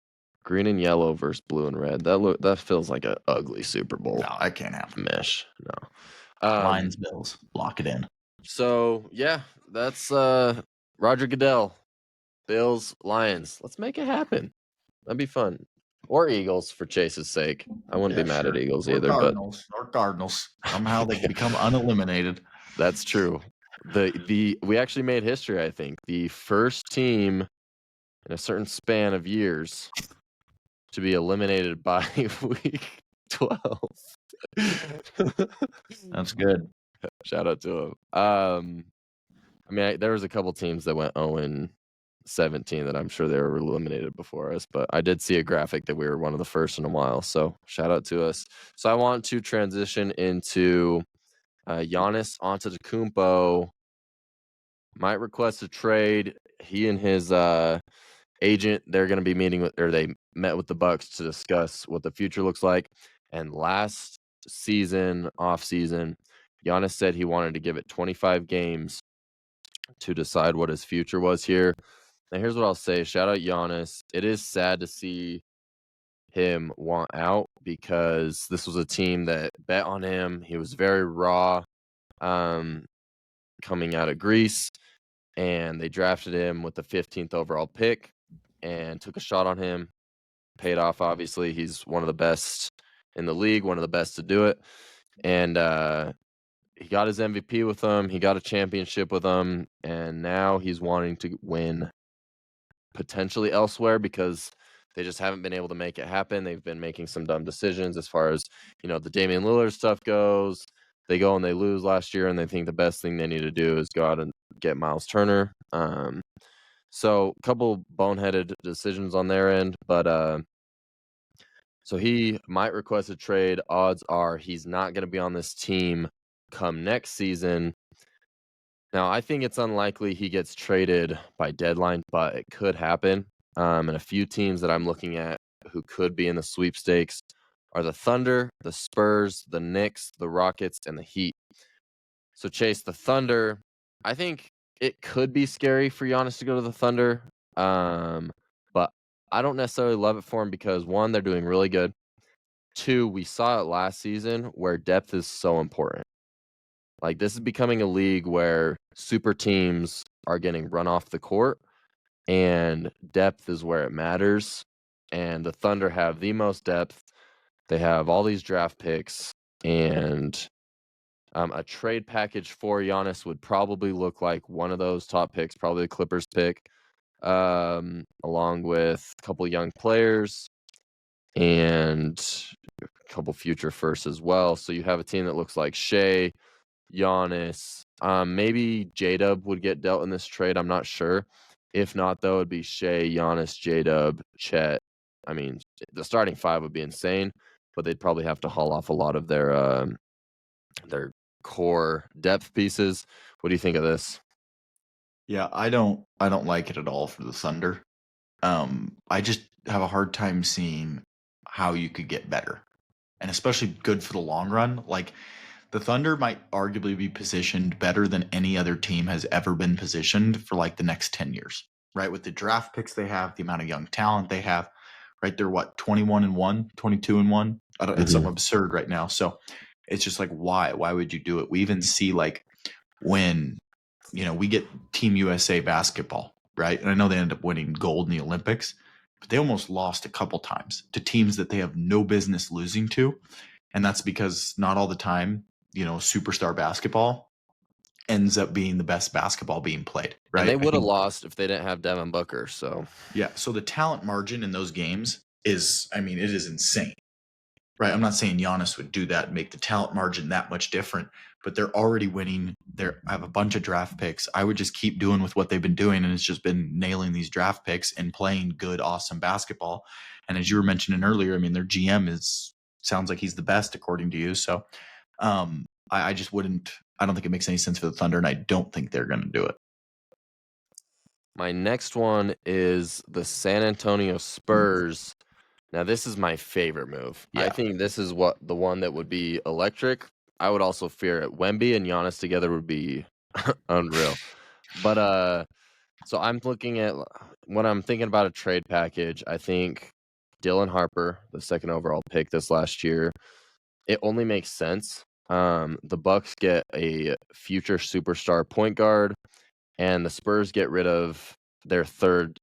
Green and yellow versus blue and red. That feels like an ugly Super Bowl. No, I can't have mesh. No. Lions, Bills. Lock it in. So yeah, that's Roger Goodell. Bills, Lions. Let's make it happen. That'd be fun. Or Eagles for Chase's sake. I wouldn't be mad at Eagles either. Or Cardinals. Somehow they can become uneliminated. That's true. We actually made history, I think. The first team in a certain span of years to be eliminated by week 12. That's good. Shout out to them. There was a couple teams that went 0-17 that I'm sure they were eliminated before us, but I did see a graphic that we were one of the first in a while. So shout out to us. So I want to transition into Giannis Antetokounmpo might request a trade. He and his agent, they're going to be meeting with, or they met with the Bucks to discuss what the future looks like. And last season, off season, Giannis said he wanted to give it 25 games to decide what his future was here. Now, here's what I'll say. Shout out Giannis. It is sad to see him want out because this was a team that bet on him. He was very raw coming out of Greece, and they drafted him with the 15th overall pick and took a shot on him. Paid off, obviously. He's one of the best in the league, one of the best to do it. And he got his MVP with them. He got a championship with them. And now he's wanting to win potentially elsewhere because they just haven't been able to make it happen. They've been making some dumb decisions as far as, the Damian Lillard stuff goes. They go and they lose last year, and they think the best thing they need to do is go out and get Miles Turner. So a couple boneheaded decisions on their end, but So he might request a trade. Odds are he's not going to be on this team come next season. Now, I think it's unlikely he gets traded by deadline, but it could happen. And a few teams that I'm looking at who could be in the sweepstakes are the Thunder, the Spurs, the Knicks, the Rockets, and the Heat. So, Chase, the Thunder, I think it could be scary for Giannis to go to the Thunder. But I don't necessarily love it for him because, one, they're doing really good. Two, we saw it last season where depth is so important. Like, this is becoming a league where super teams are getting run off the court, and depth is where it matters. And the Thunder have the most depth. They have all these draft picks, and a trade package for Giannis would probably look like one of those top picks, probably the Clippers pick, along with a couple young players and a couple future firsts as well. So you have a team that looks like Shea, Giannis, maybe J-Dub would get dealt in this trade. I'm not sure. If not, though, it'd be Shea, Giannis, J-Dub, Chet. I mean, the starting five would be insane, but they'd probably have to haul off a lot of their core depth pieces. What do you think of this? Yeah, I don't like it at all for the Thunder. I just have a hard time seeing how you could get better, and especially good for the long run. Like the Thunder might arguably be positioned better than any other team has ever been positioned for like the next 10 years, right? With the draft picks they have, the amount of young talent they have, right? They're what, 21-1, 22-1? I don't, it's Mhm. something absurd right now. So it's just like, why? Why would you do it? We even see like when, we get Team USA basketball, right? And I know they ended up winning gold in the Olympics, but they almost lost a couple times to teams that they have no business losing to. And that's because not all the time, superstar basketball ends up being the best basketball being played, And they right? I would have think, lost if they didn't have Devin Booker. So yeah. So the talent margin in those games is, I mean, it is insane, right? I'm not saying Giannis would do that and make the talent margin that much different, but they're already winning. I have a bunch of draft picks. I would just keep doing with what they've been doing, and it's just been nailing these draft picks and playing good, awesome basketball. And as you were mentioning earlier, I mean, their GM sounds like he's the best according to you. So I just wouldn't. I don't think it makes any sense for the Thunder, and I don't think they're going to do it. my next one is the San Antonio Spurs. Now, this is my favorite move. I Yeah, think this is the one that would be electric. I would also fear it. Wemby and Giannis together would be unreal. But so I'm looking at when I'm thinking about a trade package, I think Dylan Harper, the second overall pick this last year, it only makes sense. The Bucks get a future superstar point guard, and the Spurs get rid of their third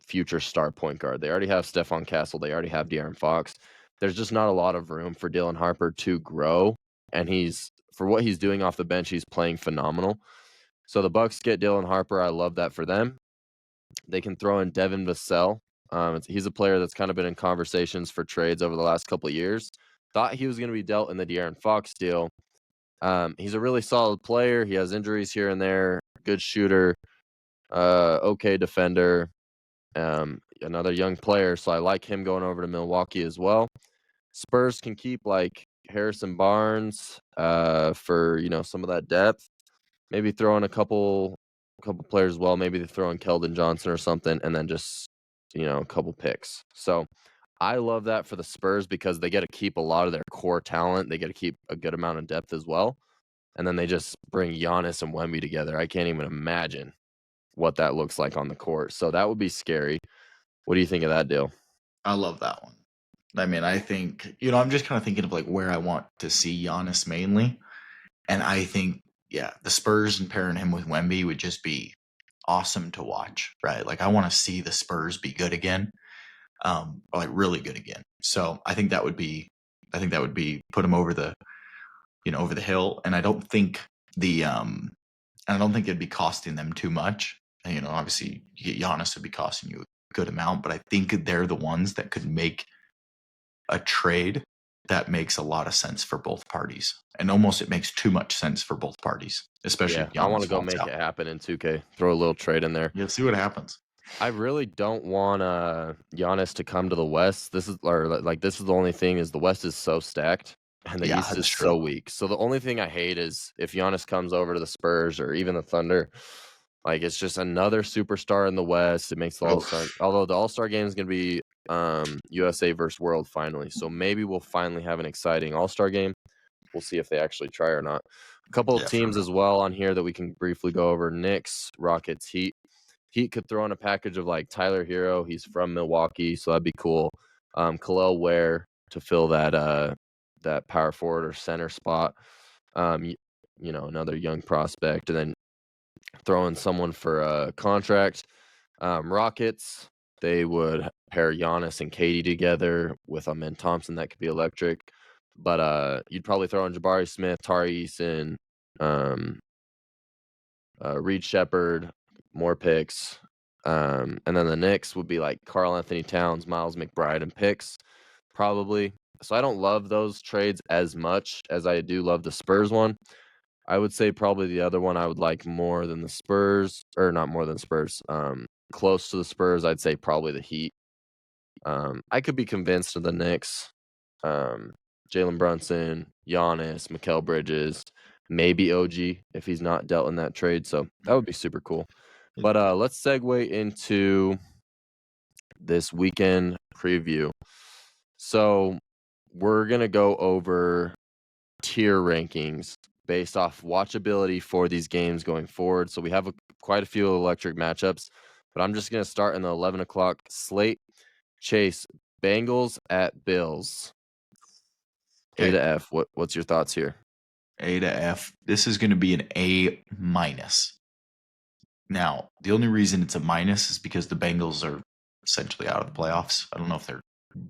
future star point guard. They already have Stephon Castle. They already have De'Aaron Fox. There's just not a lot of room for Dylan Harper to grow, and for what he's doing off the bench, he's playing phenomenal. So the Bucks get Dylan Harper. I love that for them. They can throw in Devin Vassell. He's a player that's kind of been in conversations for trades over the last couple of years. Thought he was going to be dealt in the De'Aaron Fox deal. He's a really solid player. He has injuries here and there. Good shooter. Okay defender. Another young player, so I like him going over to Milwaukee as well. Spurs can keep like Harrison Barnes for some of that depth. Maybe throw in a couple players as well. Maybe they throw in Keldon Johnson or something, and then just a couple picks. So I love that for the Spurs because they get to keep a lot of their core talent. They get to keep a good amount of depth as well, and then they just bring Giannis and Wemby together. I can't even imagine what that looks like on the court. So that would be scary. What do you think of that deal? I love that one. I mean, I think I'm just kind of thinking of like where I want to see Giannis mainly, and I think the Spurs and pairing him with Wemby would just be awesome to watch, right? Like I want to see the Spurs be good again, like really good again. So I think that would be put him over the over the hill, and I don't think it'd be costing them too much. Obviously, you get Giannis would be costing you a good amount, but I think they're the ones that could make a trade that makes a lot of sense for both parties, and almost it makes too much sense for both parties, especially Yeah, if I want Giannis to go wants make out. it happen in 2K. Throw a little trade in there. Yeah, see what happens. I really don't want Giannis to come to the West. This is this is the only thing is the West is so stacked and the Yeah, East that's is true. so weak. So the only thing I hate is if Giannis comes over to the Spurs or even the Thunder, like it's just another superstar in the West. It makes the All-Star, Oof. although the All-Star game is going to be USA versus World finally. So maybe we'll finally have an exciting All-Star game. We'll see if they actually try or not. A couple of Yeah, for teams real. as well on here that we can briefly go over: Knicks, Rockets, Heat. Heat could throw in a package of like Tyler Hero. He's from Milwaukee, so that'd be cool. Khalil Ware to fill that power forward or center spot. Another young prospect, and then throw in someone for a contract. Rockets, they would pair Giannis and Katie together with Amen Thompson. That could be electric. But you'd probably throw in Jabari Smith, Tari Eason, um, Reed Shepard, more picks. And then the Knicks would be like Karl Anthony Towns, Miles McBride, and picks, probably. So I don't love those trades as much as I do love the Spurs one. I would say probably the other one I would like more than the Spurs, or not more than Spurs. Close to the Spurs, I'd say probably the Heat. I could be convinced of the Knicks. Um, Jalen Brunson, Giannis, Mikal Bridges, maybe OG if he's not dealt in that trade. So that would be super cool. But let's segue into this weekend preview. So we're gonna go over tier rankings based off watchability for these games going forward. So we have quite a few electric matchups, but I'm just gonna start in the 11 o'clock slate. Chase, Bengals at Bills. A Okay. to F. What's your thoughts here? A to F. This is going to be an A minus. Now, the only reason it's a minus is because the Bengals are essentially out of the playoffs. I don't know if they're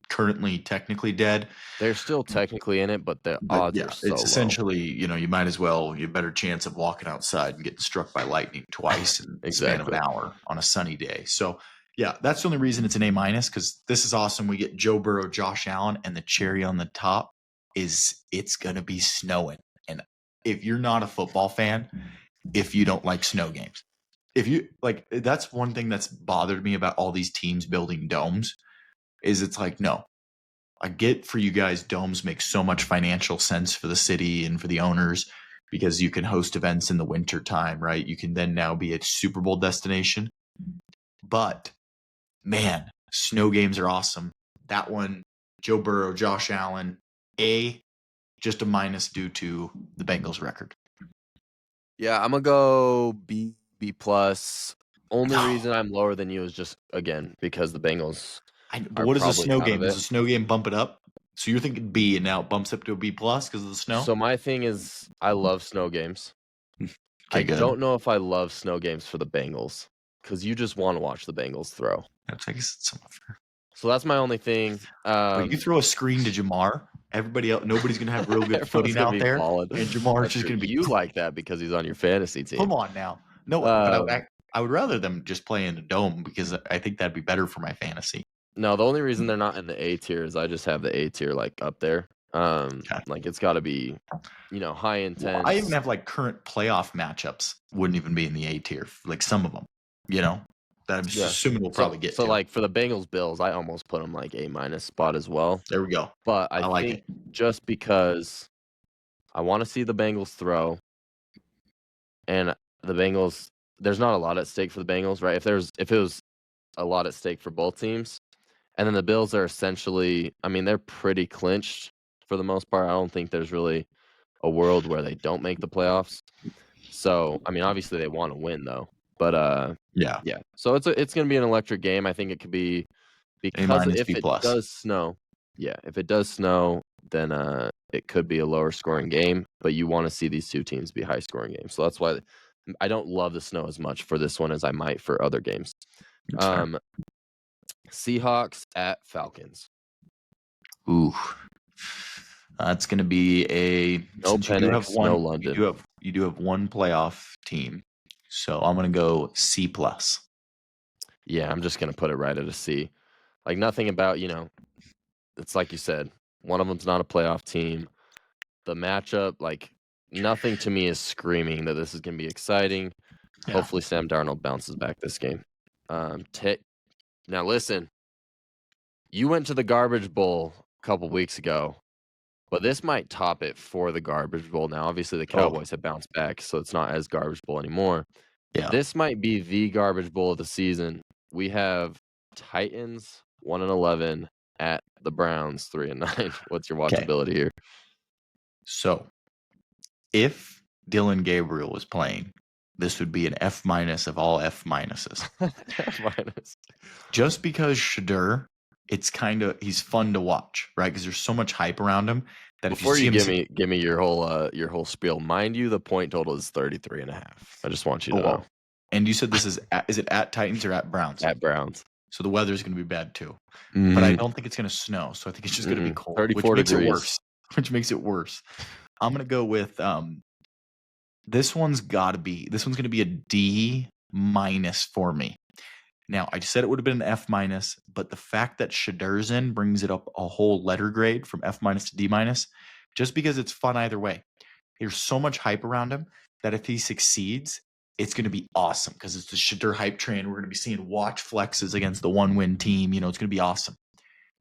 currently technically dead, They're still technically in it, but the but odds yeah, are so it's low. essentially, you might as well, you have a better chance of walking outside and getting struck by lightning twice in the span of an Exactly. hour on a sunny day. So, yeah, that's the only reason it's an A minus, because this is awesome. We get Joe Burrow, Josh Allen, and the cherry on the top is it's going to be snowing. And if you're not a football fan, if you don't like snow games, if you like, that's one thing that's bothered me about all these teams building domes is it's like, no, I get for you guys, domes make so much financial sense for the city and for the owners because you can host events in the winter time, right? You can then now be a Super Bowl destination. But man, snow games are awesome. That one, Joe Burrow, Josh Allen, A, just a minus due to the Bengals record. Yeah, I'm gonna go B plus. Only reason I'm lower than you is just again because the Bengals But are what is a probably snow out of game? Does it. a snow game bump it up? So you're thinking B, and now it bumps up to a B plus because of the snow? So my thing is, I love snow games. I Okay, good. don't know if I love snow games for the Bengals because you just want to watch the Bengals throw. I guess it's somewhat fair. So that's my only thing. But you throw a screen to Jamar, everybody else, nobody's gonna have real good Everyone's footing gonna out be there, balling. and Jamar's That's just true. gonna be. You like that because he's on your fantasy team. Come on now, no, but I would rather them just play in a dome because I think that'd be better for my fantasy. No, the only reason they're not in the A tier is I just have the A tier like up there. Okay. Like it's got to be, high Well, I even intense. have like current playoff matchups wouldn't even be in the A tier, like some of them, that I'm just Yeah. assuming we'll probably get So to. like for the Bengals Bills, I almost put them like A minus spot as well. There we go. But I I like think it. just because I want to see the Bengals throw, and the Bengals, there's not a lot at stake for the Bengals, right? If it was a lot at stake for both teams, and then the Bills are essentially, I mean, they're pretty clinched for the most part. I don't think there's really a world where they don't make the playoffs. So, I mean, obviously they want to win though. But Yeah, yeah. So it's going to be an electric game. I think it could be A because minus, if B it plus. does snow, yeah, if it does snow, then it could be a lower scoring game, but you want to see these two teams be high scoring games. So that's why I don't love the snow as much for this one as I might for other games. That's fair. Seahawks at Falcons. Ooh, that's going to be a No since you do have Penix, no one, London. you do have one playoff team, so I'm going to go C plus. Yeah, I'm just gonna put it right at a C. Like nothing about, it's like you said, one of them's not a playoff team. The matchup, like nothing to me is screaming that this is gonna be exciting. Yeah, Hopefully Sam Darnold bounces back this game. Now listen, you went to the Garbage Bowl a couple weeks ago, but this might top it for the Garbage Bowl. Now, obviously, the Oh, Cowboys have bounced back, so it's not as Garbage Bowl anymore. yeah. This might be the Garbage Bowl of the season. We have Titans 1-11 at the Browns 3-9. What's your Okay. watchability here? So, if Dylan Gabriel was playing, this would be an F- of all F-. Minus. Just because Shadur, he's fun to watch, right? Because there's so much hype around him that Before if you you see him give me your whole spiel, mind you, the point total is 33.5. I just want you to know. And you said this is it at Titans or at Browns? At Browns. So the weather's going to be bad too. But I don't think it's going to snow, so I think it's just going to be cold, 34 which makes degrees. it worse. Which makes it worse. I'm going to go with this one's going to be a D- for me. Now, I said it would have been an F-, but the fact that Shadur's in brings it up a whole letter grade from F- to D-, just because it's fun either way. There's so much hype around him that if he succeeds, it's going to be awesome because it's the Shadur hype train. We're going to be seeing watch flexes against the one-win team. It's going to be awesome.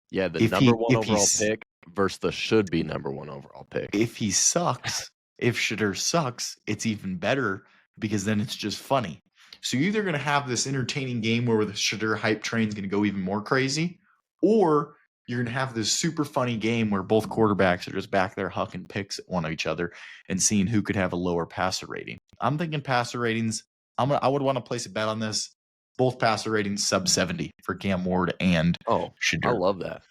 Yeah, the number one overall pick versus the should be number one overall pick. If he sucks, if Shadur sucks, it's even better because then it's just funny. So you're either going to have this entertaining game where the Shadur hype train is going to go even more crazy, or you're going to have this super funny game where both quarterbacks are just back there hucking picks at one of each other and seeing who could have a lower passer rating. I'm thinking passer ratings. I would want to place a bet on this. Both passer ratings sub 70 for Cam Ward and Shadur. I love that.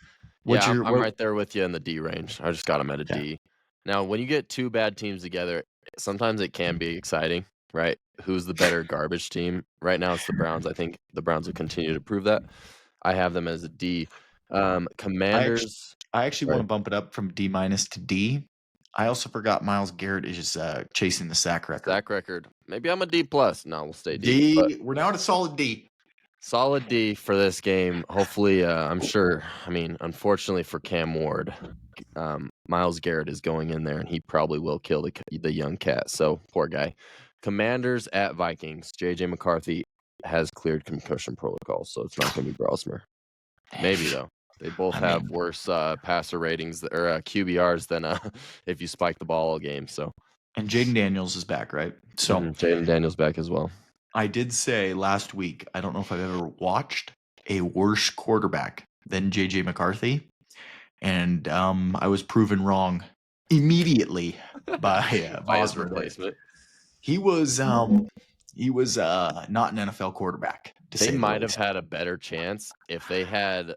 I'm right there with you in the D range. I just got him at a D. Now, when you get two bad teams together, sometimes it can be exciting, right? Who's the better garbage team? Right now, it's the Browns. I think the Browns will continue to prove that. I have them as a D. Commanders. I actually want to bump it up from D- to D. I also forgot Myles Garrett is just chasing the sack record. Maybe I'm a D+. No, we'll stay D. We're now at a solid D. Solid D for this game. Hopefully, I'm sure. I mean, unfortunately for Cam Ward, Myles Garrett is going in there, and he probably will kill the young cat. So poor guy. Commanders at Vikings. JJ McCarthy has cleared concussion protocol, so it's not going to be Brosmer. Maybe though. They both have worse passer ratings or QBRs than if you spike the ball all game. So. And Jaden Daniels is back, right? So Jaden Daniels back as well. I did say last week, I don't know if I've ever watched a worse quarterback than JJ McCarthy. And I was proven wrong immediately by his replacement. He was not an NFL quarterback. They might have had a better chance if they had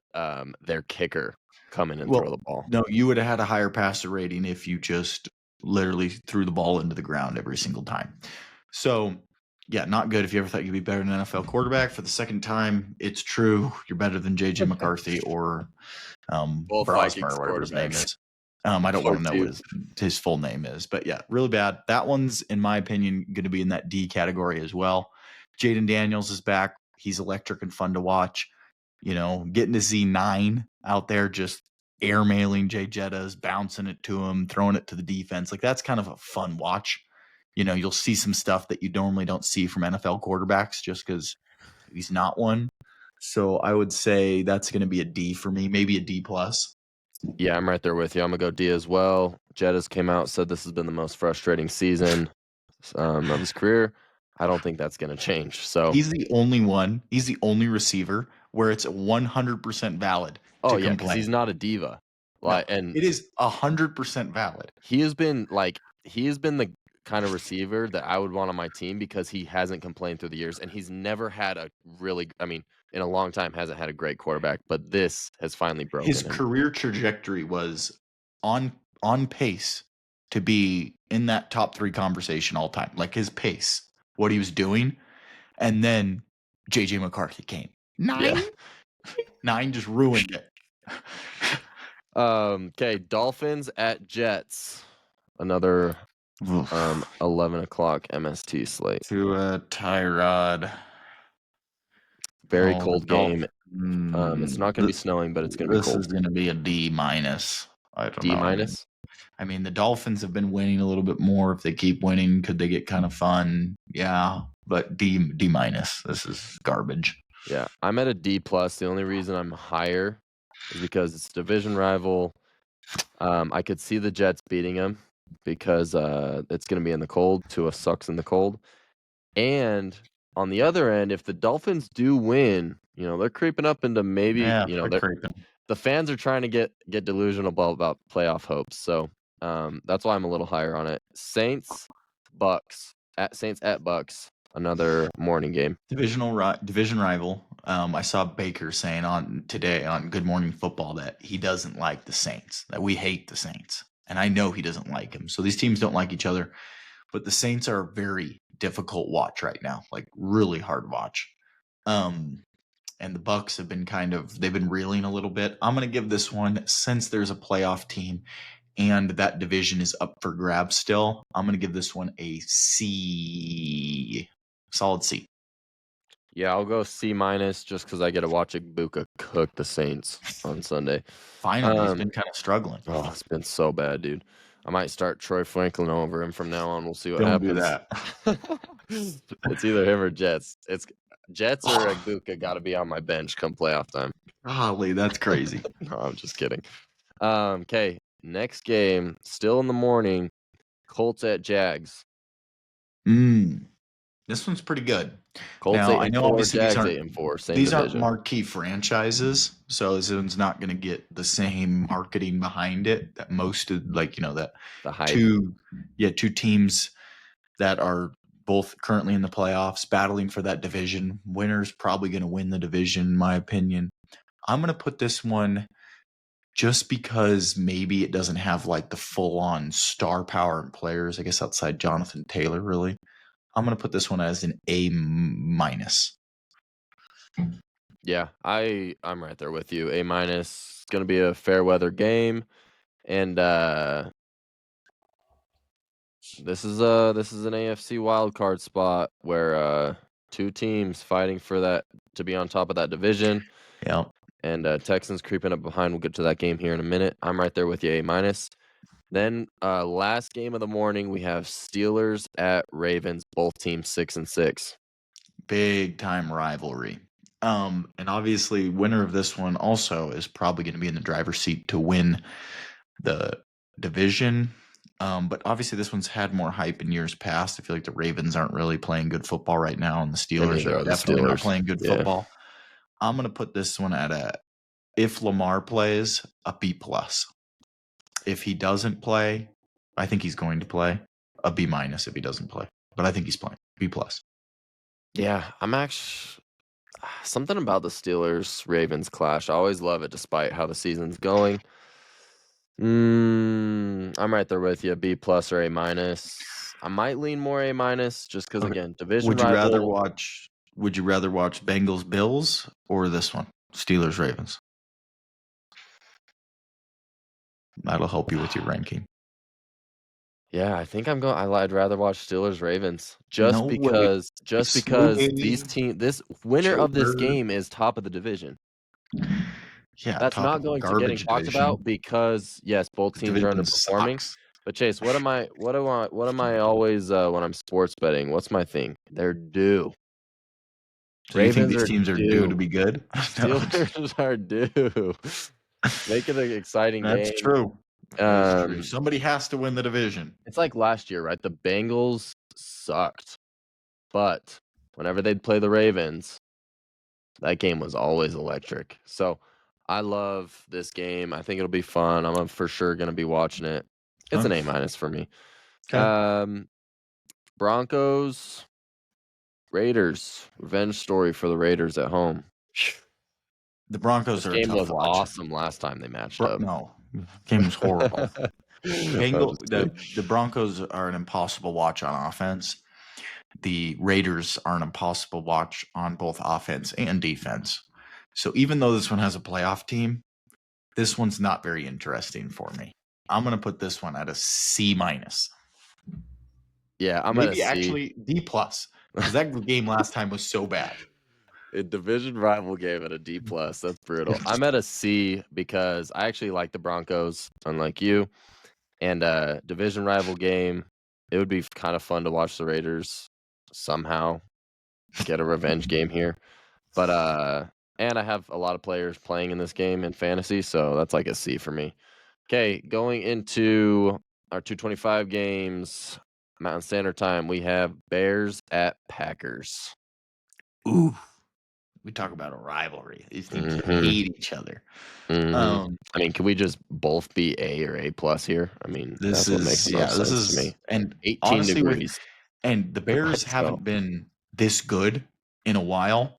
their kicker come in and throw the ball. No, you would have had a higher passer rating if you just literally threw the ball into the ground every single time. So, yeah, not good if you ever thought you'd be better than an NFL quarterback. For the second time, it's true. You're better than JJ McCarthy or Brosmer or whatever his name is. I don't want to know what his full name is. But, yeah, really bad. That one's, in my opinion, going to be in that D category as well. Jaden Daniels is back. He's electric and fun to watch. Getting to see 9 out there just airmailing Jay Jettas, bouncing it to him, throwing it to the defense. Like, that's kind of a fun watch. You'll see some stuff that you normally don't see from NFL quarterbacks just because he's not one. So I would say that's going to be a D for me, maybe a D+. Yeah, I'm right there with you. I'm going to go D as well. Jettas came out, said this has been the most frustrating season of his career. I don't think that's going to change. So he's the only receiver where it's 100% valid. Oh yeah, because he's not a diva. And it is 100% valid. He has been the kind of receiver that I would want on my team because he hasn't complained through the years, and he's never had in a long time hasn't had a great quarterback, but this has finally broken his career trajectory was on pace to be in that top 3 conversation all time. Like his pace, what he was doing, and then JJ McCarthy came. 9 just ruined it. Okay, Dolphins at Jets. Another 11 o'clock MST slate. To Tyrod. Very cold game. It's not going to be snowing, but it's going to be cold. This is going to be a D-. I don't know. D-? I mean, the Dolphins have been winning a little bit more. If they keep winning, could they get kind of fun? Yeah, but D-. This is garbage. Yeah, I'm at a D plus. The only reason I'm higher is because it's a division rival. I could see the Jets beating them because it's going to be in the cold. Tua sucks in the cold. And on the other end, if the Dolphins do win, they're creeping up into maybe, Yeah, they're creeping. the fans are trying to get delusional about playoff hopes. So that's why I'm a little higher on it. Saints, Bucks at Bucks, another morning game. Division rival. I saw Baker saying on today on Good Morning Football that he doesn't like the Saints, that we hate the Saints. And I know he doesn't like them. So these teams don't like each other. But the Saints are a very difficult watch right now, like really hard watch. And the Bucks have been they've been reeling a little bit. I'm going to give this one, since there's a playoff team and that division is up for grabs still, I'm going to give this one a C, solid C. Yeah, I'll go C minus just because I get to watch Ibuka cook the Saints on Sunday. Finally, he's been kind of struggling. Oh, it's been so bad, dude. I might start Troy Franklin over him from now on. We'll see what Don't do happens. that. It's either him or Jets. It's Jets or Ibuka got to be on my bench come playoff time. Golly, that's crazy. No, I'm just kidding. Okay, next game, still in the morning. Colts at Jags. This one's pretty good. Colts Now, 8 I and know 4, obviously Jags 8 and 4. Same these aren't division. marquee franchises, so this one's not going to get the same marketing behind it that most of, that The hype. two teams that are both currently in the playoffs battling for that division. Winner's probably going to win the division, in my opinion. I'm going to put this one just because maybe it doesn't have like the full-on star power and players, I guess, outside Jonathan Taylor, really. I'm going to put this one as an A minus. Yeah, I'm right there with you. A minus. It's going to be a fair weather game, and this is an AFC wild card spot where two teams fighting for that to be on top of that division. Yeah. And Texans creeping up behind. We'll get to that game here in a minute. I'm right there with you, A minus. Then last game of the morning, we have Steelers at Ravens. Both teams 6-6. Big time rivalry. And obviously, winner of this one also is probably going to be in the driver's seat to win the division. But obviously, this one's had more hype in years past. I feel like the Ravens aren't really playing good football right now, and the Steelers are definitely not playing good football. I'm going to put this one at if Lamar plays, a B plus. If he doesn't play, I think he's going to play, a B minus if he doesn't play. But I think he's playing, B plus. Yeah, I'm actually something about the Steelers Ravens clash. I always love it, despite how the season's going. I'm right there with you. B plus or A minus. I might lean more A minus just because again, division Would you rival. rather watch Bengals Bills or this one, Steelers Ravens? That'll help you with your ranking. Yeah, I think I'd rather watch Steelers Ravens just No way. because Smoothie. this winner of this Joker. game is top of the division. Yeah, That's top not of the going to getting garbage talked division. about because yes, both teams are Division underperforming. sucks. But Chase, what am I always when I'm sports betting? What's my thing? They're due. So you think Ravens these teams are due to be good? Steelers are due. Make it an exciting game. That's true. That's true. Somebody has to win the division. It's like last year, right? The Bengals sucked, but whenever they'd play the Ravens, that game was always electric. So I love this game. I think it'll be fun. I'm for sure going to be watching it. It's an A minus for me. Okay. Broncos, Raiders, revenge story for the Raiders at home. The Broncos This are a game tough was watch. awesome last time they matched up. No, game was horrible. The Broncos are an impossible watch on offense. The Raiders are an impossible watch on both offense and defense. So even though this one has a playoff team, this one's not very interesting for me. I'm going to put this one at a C minus. Yeah, I'm maybe at a C. Actually D plus because that game last time was so bad. A division rival game at a D plus. That's brutal. I'm at a C because I actually like the Broncos, unlike you. And division rival game, it would be kind of fun to watch the Raiders somehow get a revenge game here. But and I have a lot of players playing in this game in fantasy, so that's like a C for me. Okay, going into our 225 games, Mountain Standard Time, we have Bears at Packers. Ooh, we talk about a rivalry. These teams Mhm. hate each other. Mhm. Um, I mean, can we just both be A or A plus here? I mean, this that's what makes is the yeah, most this sense to is me. and 18 honestly with degrees. and the Bears Let's go. haven't been this good in a while.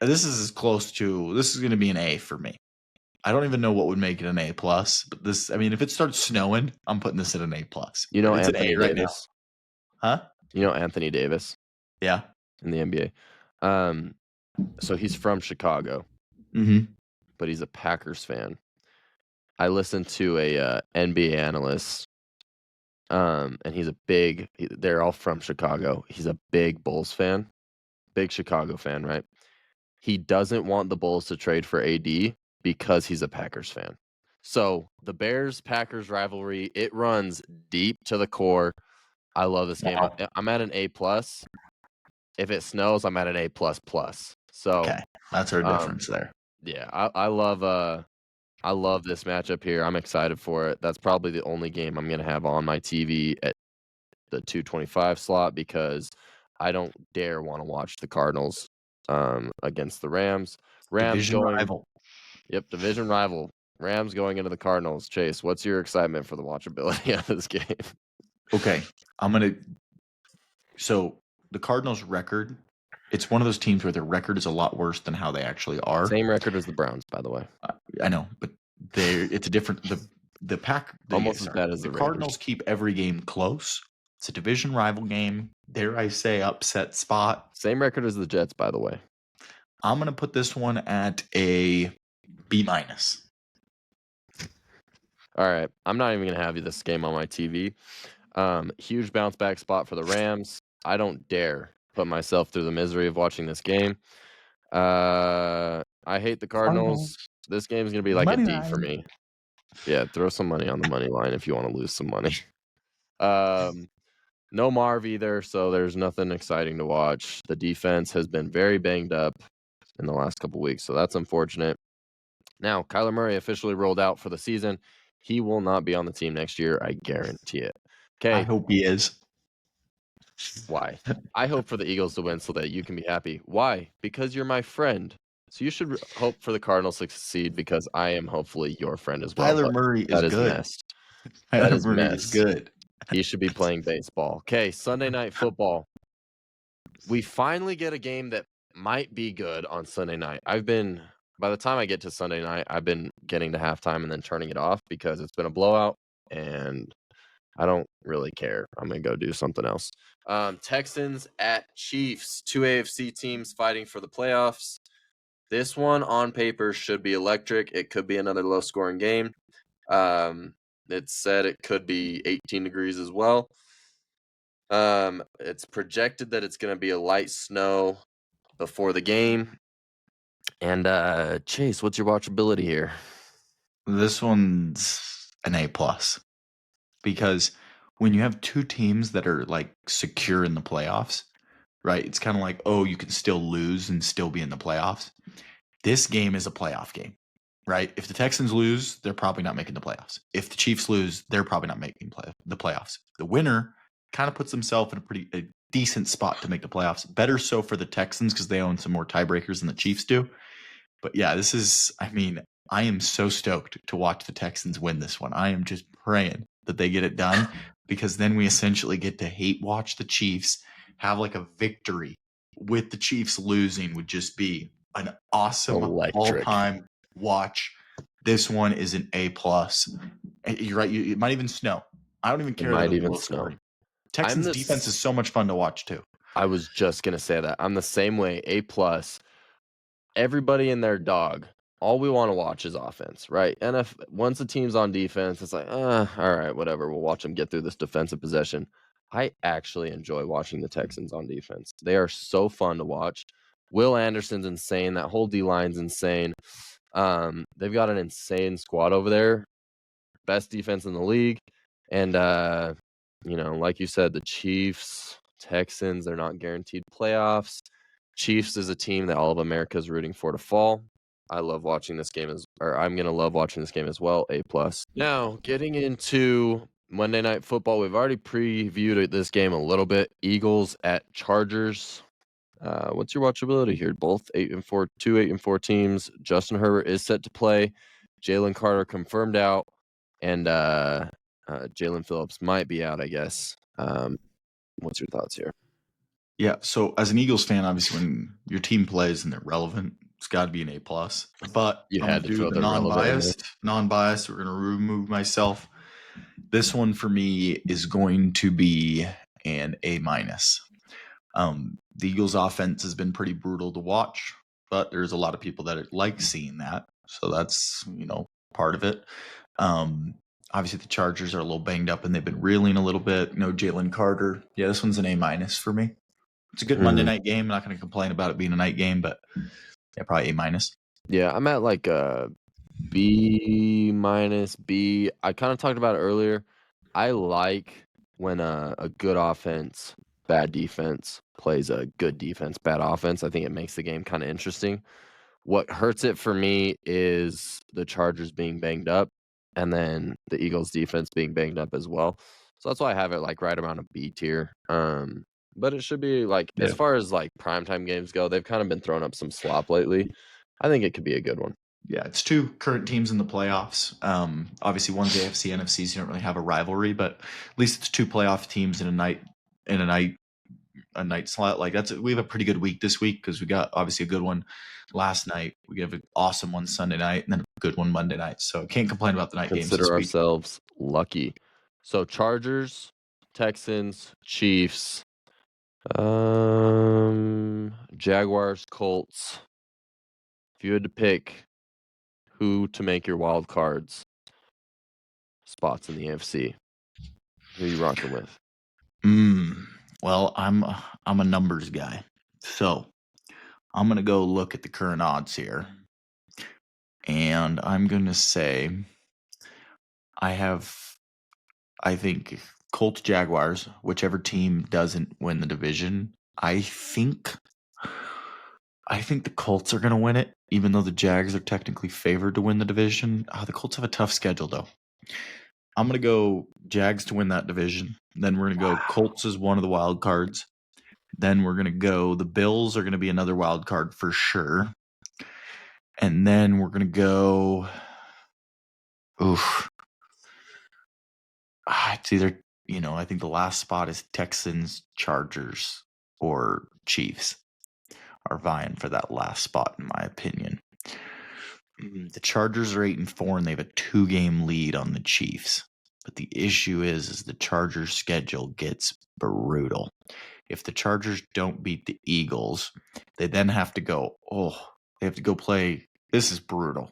This is as close to this is going to be an A for me. I don't even know what would make it an A plus, but this I mean, if it starts snowing, I'm putting this at an A plus. You But know it's an Anthony A right now, Davis? huh? You know Anthony Davis Yeah. in the NBA? So he's from Chicago, Mm-hmm. but he's a Packers fan. I listened to a NBA analyst, and they're all from Chicago. He's a big Bulls fan, big Chicago fan, right? He doesn't want the Bulls to trade for AD because he's a Packers fan. So the Bears-Packers rivalry, it runs deep to the core. I love this game. Wow. I'm at an A plus. If it snows, I'm at an A plus plus. So Okay, that's our um, difference there. yeah, I love this matchup here. I'm excited for it. That's probably the only game I'm gonna have on my TV at the 225 slot because I don't dare want to watch the Cardinals against the Rams. Rams Division going, rival. yep, division rival. Rams going into the Cardinals. Chase, what's your excitement for the watchability of this game? Okay, I'm gonna. So the Cardinals' record, it's one of those teams where their record is a lot worse than how they actually are. Same record as the Browns, by the way. I know, but it's a different the pack Almost as bad as the the Raiders. Cardinals keep every game close. It's a division rival game. Dare I say upset spot. Same record as the Jets, by the way. I'm gonna put this one at a B minus. All right. I'm not even going to have this game on my TV. Huge bounce back spot for the Rams. I don't dare put myself through the misery of watching this game. I hate the Cardinals. This game's going to be like a Money D for line. me. Yeah, throw some money on the money line if you want to lose some money. No Marv either, so there's nothing exciting to watch. The defense has been very banged up in the last couple weeks, so that's unfortunate. Now, Kyler Murray officially rolled out for the season. He will not be on the team next year. I guarantee it. I Okay, hope he is. why? I hope for the Eagles to win so that you can be happy. Why? Because you're my friend. So you should hope for the Cardinals to succeed because I am hopefully your friend as well. Tyler But Murray is that is good. mess. That Tyler is Murray is mess. good. He should be playing baseball. Okay, Sunday Night Football. We finally get a game that might be good on Sunday night. By the time I get to Sunday night, I've been getting to halftime and then turning it off because it's been a blowout and I don't really care. I'm going to go do something else. Texans at Chiefs, two AFC teams fighting for the playoffs. This one on paper should be electric. It could be another low scoring game. It said it could be 18 degrees as well. It's projected that it's going to be a light snow before the game. And Chase, what's your watchability here? This one's an A plus because when you have two teams that are like secure in the playoffs, right? It's kind of like, oh, you can still lose and still be in the playoffs. This game is a playoff game, right? If the Texans lose, they're probably not making the playoffs. If the Chiefs lose, they're probably not making the playoffs. The winner kind of puts himself in a decent spot to make the playoffs. Better so for the Texans because they own some more tiebreakers than the Chiefs do. But yeah, I am so stoked to watch the Texans win this one. I am just praying that they get it done because then we essentially get to hate watch the Chiefs have like a victory with the Chiefs losing would just be an awesome Electric. all-time watch. This one is an A plus. You're right. It might even snow. I don't even It care that might it'll be even low snow. scoring. Texans defense is so much fun to watch too. I was just gonna say that. I'm the same way. A plus. Everybody and their dog. All we want to watch is offense, right? And if once the team's on defense, it's like, all right, whatever. We'll watch them get through this defensive possession. I actually enjoy watching the Texans on defense. They are so fun to watch. Will Anderson's insane. That whole D line's insane. They've got an insane squad over there. Best defense in the league. And like you said, the Chiefs, Texans, they're not guaranteed playoffs. Chiefs is a team that all of America is rooting for to fall. I love watching this game I'm gonna love watching this game as well. A plus. Now, getting into Monday Night Football, we've already previewed this game a little bit. Eagles at Chargers. What's your watchability here? Both 8-4, 8-4 teams. Justin Herbert is set to play. Jalen Carter confirmed out, and Jalen Phillips might be out, I guess. What's your thoughts here? Yeah, so as an Eagles fan, obviously when your team plays and they're relevant, it's got to be an A plus. But You I'm gonna had to do throw the the relevant in there. non-biased. We're gonna remove myself. This one for me is going to be an A minus. The Eagles' offense has been pretty brutal to watch, but there's a lot of people that like seeing that, so that's part of it. Obviously, the Chargers are a little banged up and they've been reeling a little bit. No Jalen Carter. Yeah, this one's an A minus for me. It's a good Monday night game. I'm not going to complain about it being a night game, but yeah, probably A minus. Yeah, I'm at like a B minus B. I kind of talked about it earlier. I like when a good offense, bad defense plays a good defense, bad offense. I think it makes the game kind of interesting. What hurts it for me is the Chargers being banged up and then the Eagles defense being banged up as well. So that's why I have it like right around a B tier. But it should be like as far as like primetime games go, they've kind of been throwing up some slop lately. I think it could be a good one. Yeah, it's two current teams in the playoffs. Obviously, one's AFC, NFC, so you don't really have a rivalry, but at least it's two playoff teams in a night slot. Like we have a pretty good week this week because we got obviously a good one last night. We have an awesome one Sunday night and then a good one Monday night. So can't complain about the night games this Consider week. ourselves lucky. So Chargers, Texans, Chiefs, Jaguars, Colts. If you had to pick who to make your wild cards spots in the AFC, who are you rocking with? Well, I'm a numbers guy, so I'm gonna go look at the current odds here, and I'm gonna say I think Colts Jaguars, whichever team doesn't win the division. I think the Colts are gonna win it, even though the Jags are technically favored to win the division. The Colts have a tough schedule though. I'm gonna go Jags to win that division. Then we're gonna go Colts as one of the wild cards. Then we're gonna go the Bills are gonna be another wild card for sure. And then we're gonna go. Oof. It's either I think the last spot is Texans, Chargers, or Chiefs are vying for that last spot in my opinion. The Chargers are 8-4 and they have a 2-game lead on the Chiefs. But the issue is the Chargers' schedule gets brutal. If the Chargers don't beat the Eagles, they then have to go, they have to go play. This is brutal.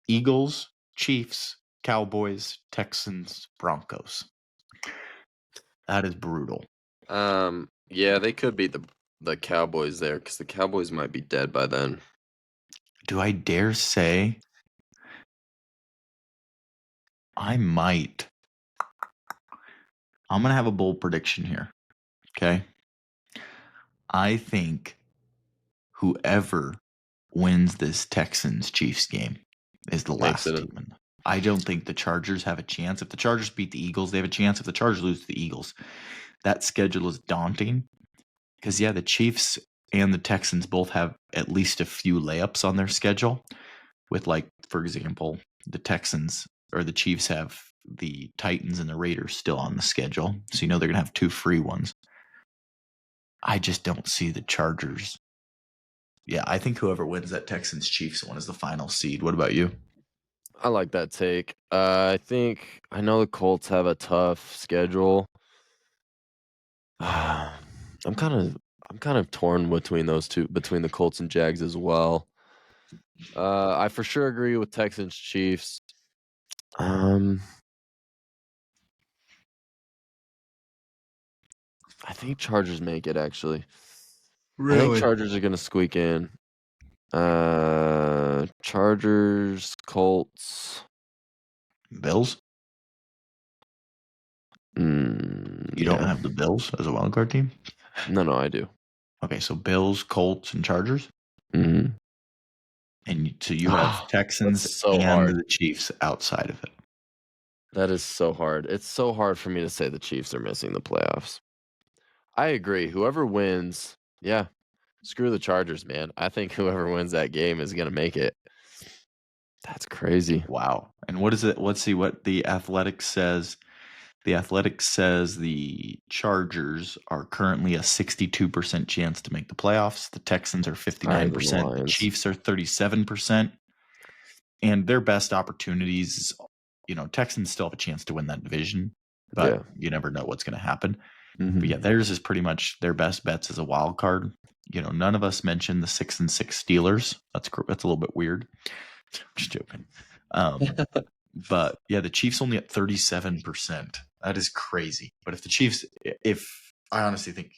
Eagles, Chiefs, Cowboys, Texans, Broncos. That is brutal. Yeah, they could beat the Cowboys there because the Cowboys might be dead by then. Do I dare say I might? I'm going to have a bold prediction here. Okay. I think whoever wins this Texans Chiefs game is the last team. I don't think the Chargers have a chance. If the Chargers beat the Eagles, they have a chance. If the Chargers lose to the Eagles, that schedule is daunting. Because, the Chiefs and the Texans both have at least a few layups on their schedule. With, like, for example, the Texans or the Chiefs have the Titans and the Raiders still on the schedule. So, they're going to have 2 free ones. I just don't see the Chargers. Yeah, I think whoever wins that Texans Chiefs one is the final seed. What about you? I like that take. I know the Colts have a tough schedule. I'm kind of torn between those two, between the Colts and Jags as well. I for sure agree with Texans Chiefs. I think Chargers make it actually. Really? I think Chargers are gonna squeak in. Chargers, Colts, Bills? You don't yeah. have the Bills as a wild card team? No, I do. Okay, so Bills, Colts, and Chargers. Mhm. And so you have That's Texans so and hard. the Chiefs outside of it. That is so hard. It's so hard for me to say the Chiefs are missing the playoffs. I agree. Whoever wins, yeah, screw the Chargers, man. I think whoever wins that game is gonna make it. That's crazy. Wow. And what is it? Let's see what the Athletics says. The Athletics says the Chargers are currently a 62% chance to make the playoffs. The Texans are Higher than the 59%. The Lions. Chiefs are 37%. And their best opportunities, Texans still have a chance to win that division, but Yeah. you never know what's going to happen. Mhm. But yeah, theirs is pretty much their best bets as a wild card. None of us mentioned the 6-6 Steelers. That's a little bit weird. Just joking. But yeah, the Chiefs only at 37%. That is crazy. But if I honestly think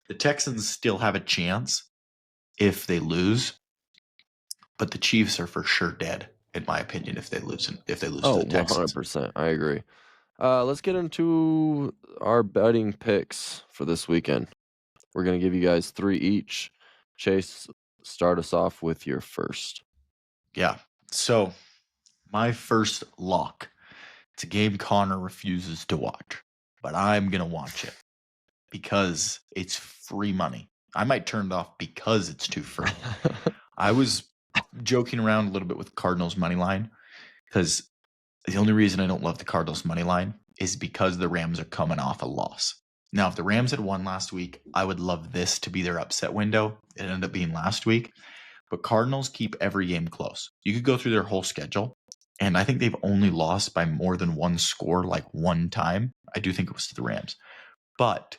the Texans still have a chance if they lose, but the Chiefs are for sure dead, in my opinion, if they lose to Oh, the Texans. 100%. I agree. Let's get into our betting picks for this weekend. We're gonna give you guys 3 each. Chase, start us off with your first. Yeah. So my first lock. It's a game Connor refuses to watch, but I'm gonna watch it because it's free money. I might turn it off because it's too free. I was joking around a little bit with Cardinals money line because the only reason I don't love the Cardinals money line is because the Rams are coming off a loss. Now, if the Rams had won last week, I would love this to be their upset window. It ended up being last week, but Cardinals keep every game close. You could go through their whole schedule, and I think they've only lost by more than one score like one time. I do think it was to the Rams. But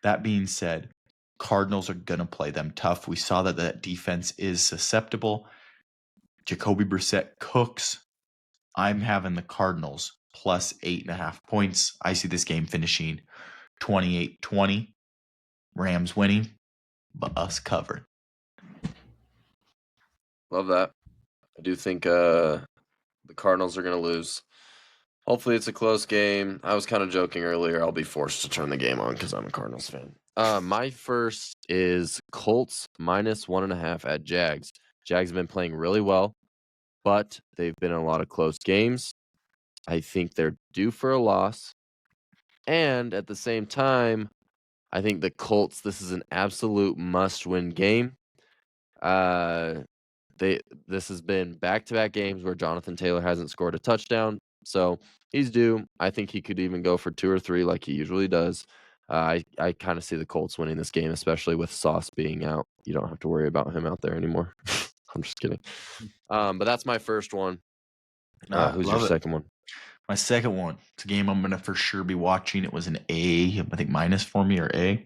that being said, Cardinals are going to play them tough. We saw that defense is susceptible. Jacoby Brissett cooks. I'm having the Cardinals plus 8.5 points. I see this game finishing 28-20. Rams winning, but us covering. Love that. I do think the Cardinals are gonna lose. Hopefully, it's a close game. I was kind of joking earlier. I'll be forced to turn the game on because I'm a Cardinals fan. My first is Colts minus 1.5 at Jags. Jags have been playing really well, but they've been in a lot of close games. I think they're due for a loss. And at the same time, I think the Colts, this is an absolute must-win game. Uh, this has been back-to-back games where Jonathan Taylor hasn't scored a touchdown, so he's due. I think he could even go for 2 or 3 like he usually does. I kinda see the Colts winning this game, especially with Sauce being out. You don't have to worry about him out there anymore. I'm just kidding. But that's my first one. Who's your Love it. second one? My second one, it's a game I'm going to for sure be watching. It was an A, I think minus for me or A.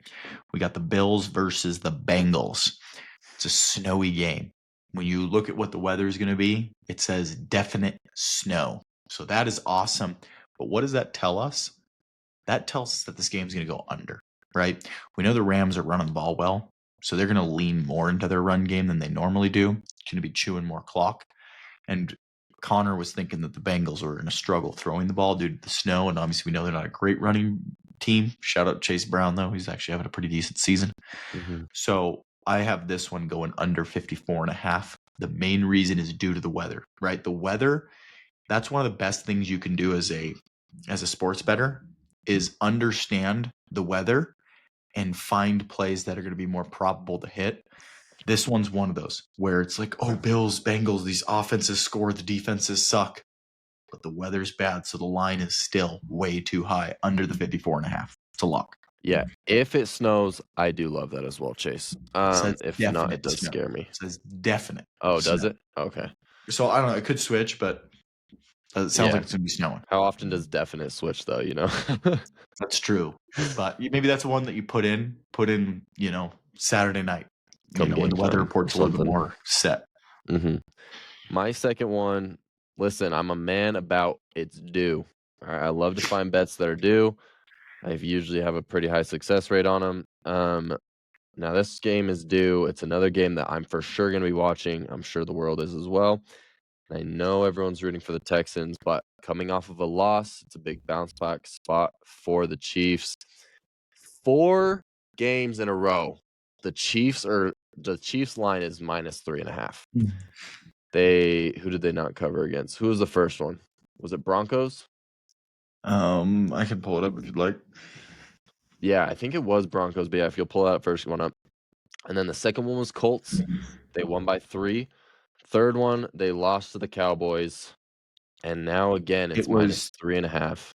We got the Bills versus the Bengals. It's a snowy game. When you look at what the weather is going to be, it says definite snow. So that is awesome. But what does that tell us? That tells us that this game is going to go under, right? We know the Rams are running the ball well, so they're going to lean more into their run game than they normally do. It's going to be chewing more clock. And Connor was thinking that the Bengals were going to struggle throwing the ball due to the snow, and obviously we know they're not a great running team. Shout out Chase Brown, though. He's actually having a pretty decent season. Mhm. So I have this one going under 54.5. The main reason is due to the weather, right? The weather, that's one of the best things you can do as a sports bettor is understand the weather and find plays that are going to be more probable to hit. This one's one of those where it's like, oh, Bills, Bengals, these offenses score, the defenses suck, but the weather's bad, so the line is still way too high, under the 54.5. It's a lock. Yeah, if it snows, I do love that as well, Chase. It says If not, it definite does snow. scare me. It says definite Oh, does snow. it? Okay. So I don't know. It could switch, but it sounds like Yeah. it's gonna be snowing. How often does definite switch though, you know? That's true. But maybe that's one that you put in, Saturday night, Come when game the weather time or report's a little bit something. more set. Mhm. My second one, listen, I'm a man about it's due. Alright, I love to find bets that are due. I usually have a pretty high success rate on them. Now this game is due. It's another game that I'm for sure gonna be watching. I'm sure the world is as well. I know everyone's rooting for the Texans, but coming off of a loss, it's a big bounce back spot for the Chiefs. 4 games in a row. the Chiefs line is -3.5. Mm. Who did they not cover against? Who was the first one? Was it Broncos? I can pull it up if you'd like. Yeah, I think it was Broncos, but yeah, if you'll pull that first one up. And then the second one was Colts. They won by 3. Third one, they lost to the Cowboys. And now again, it's It was -3.5.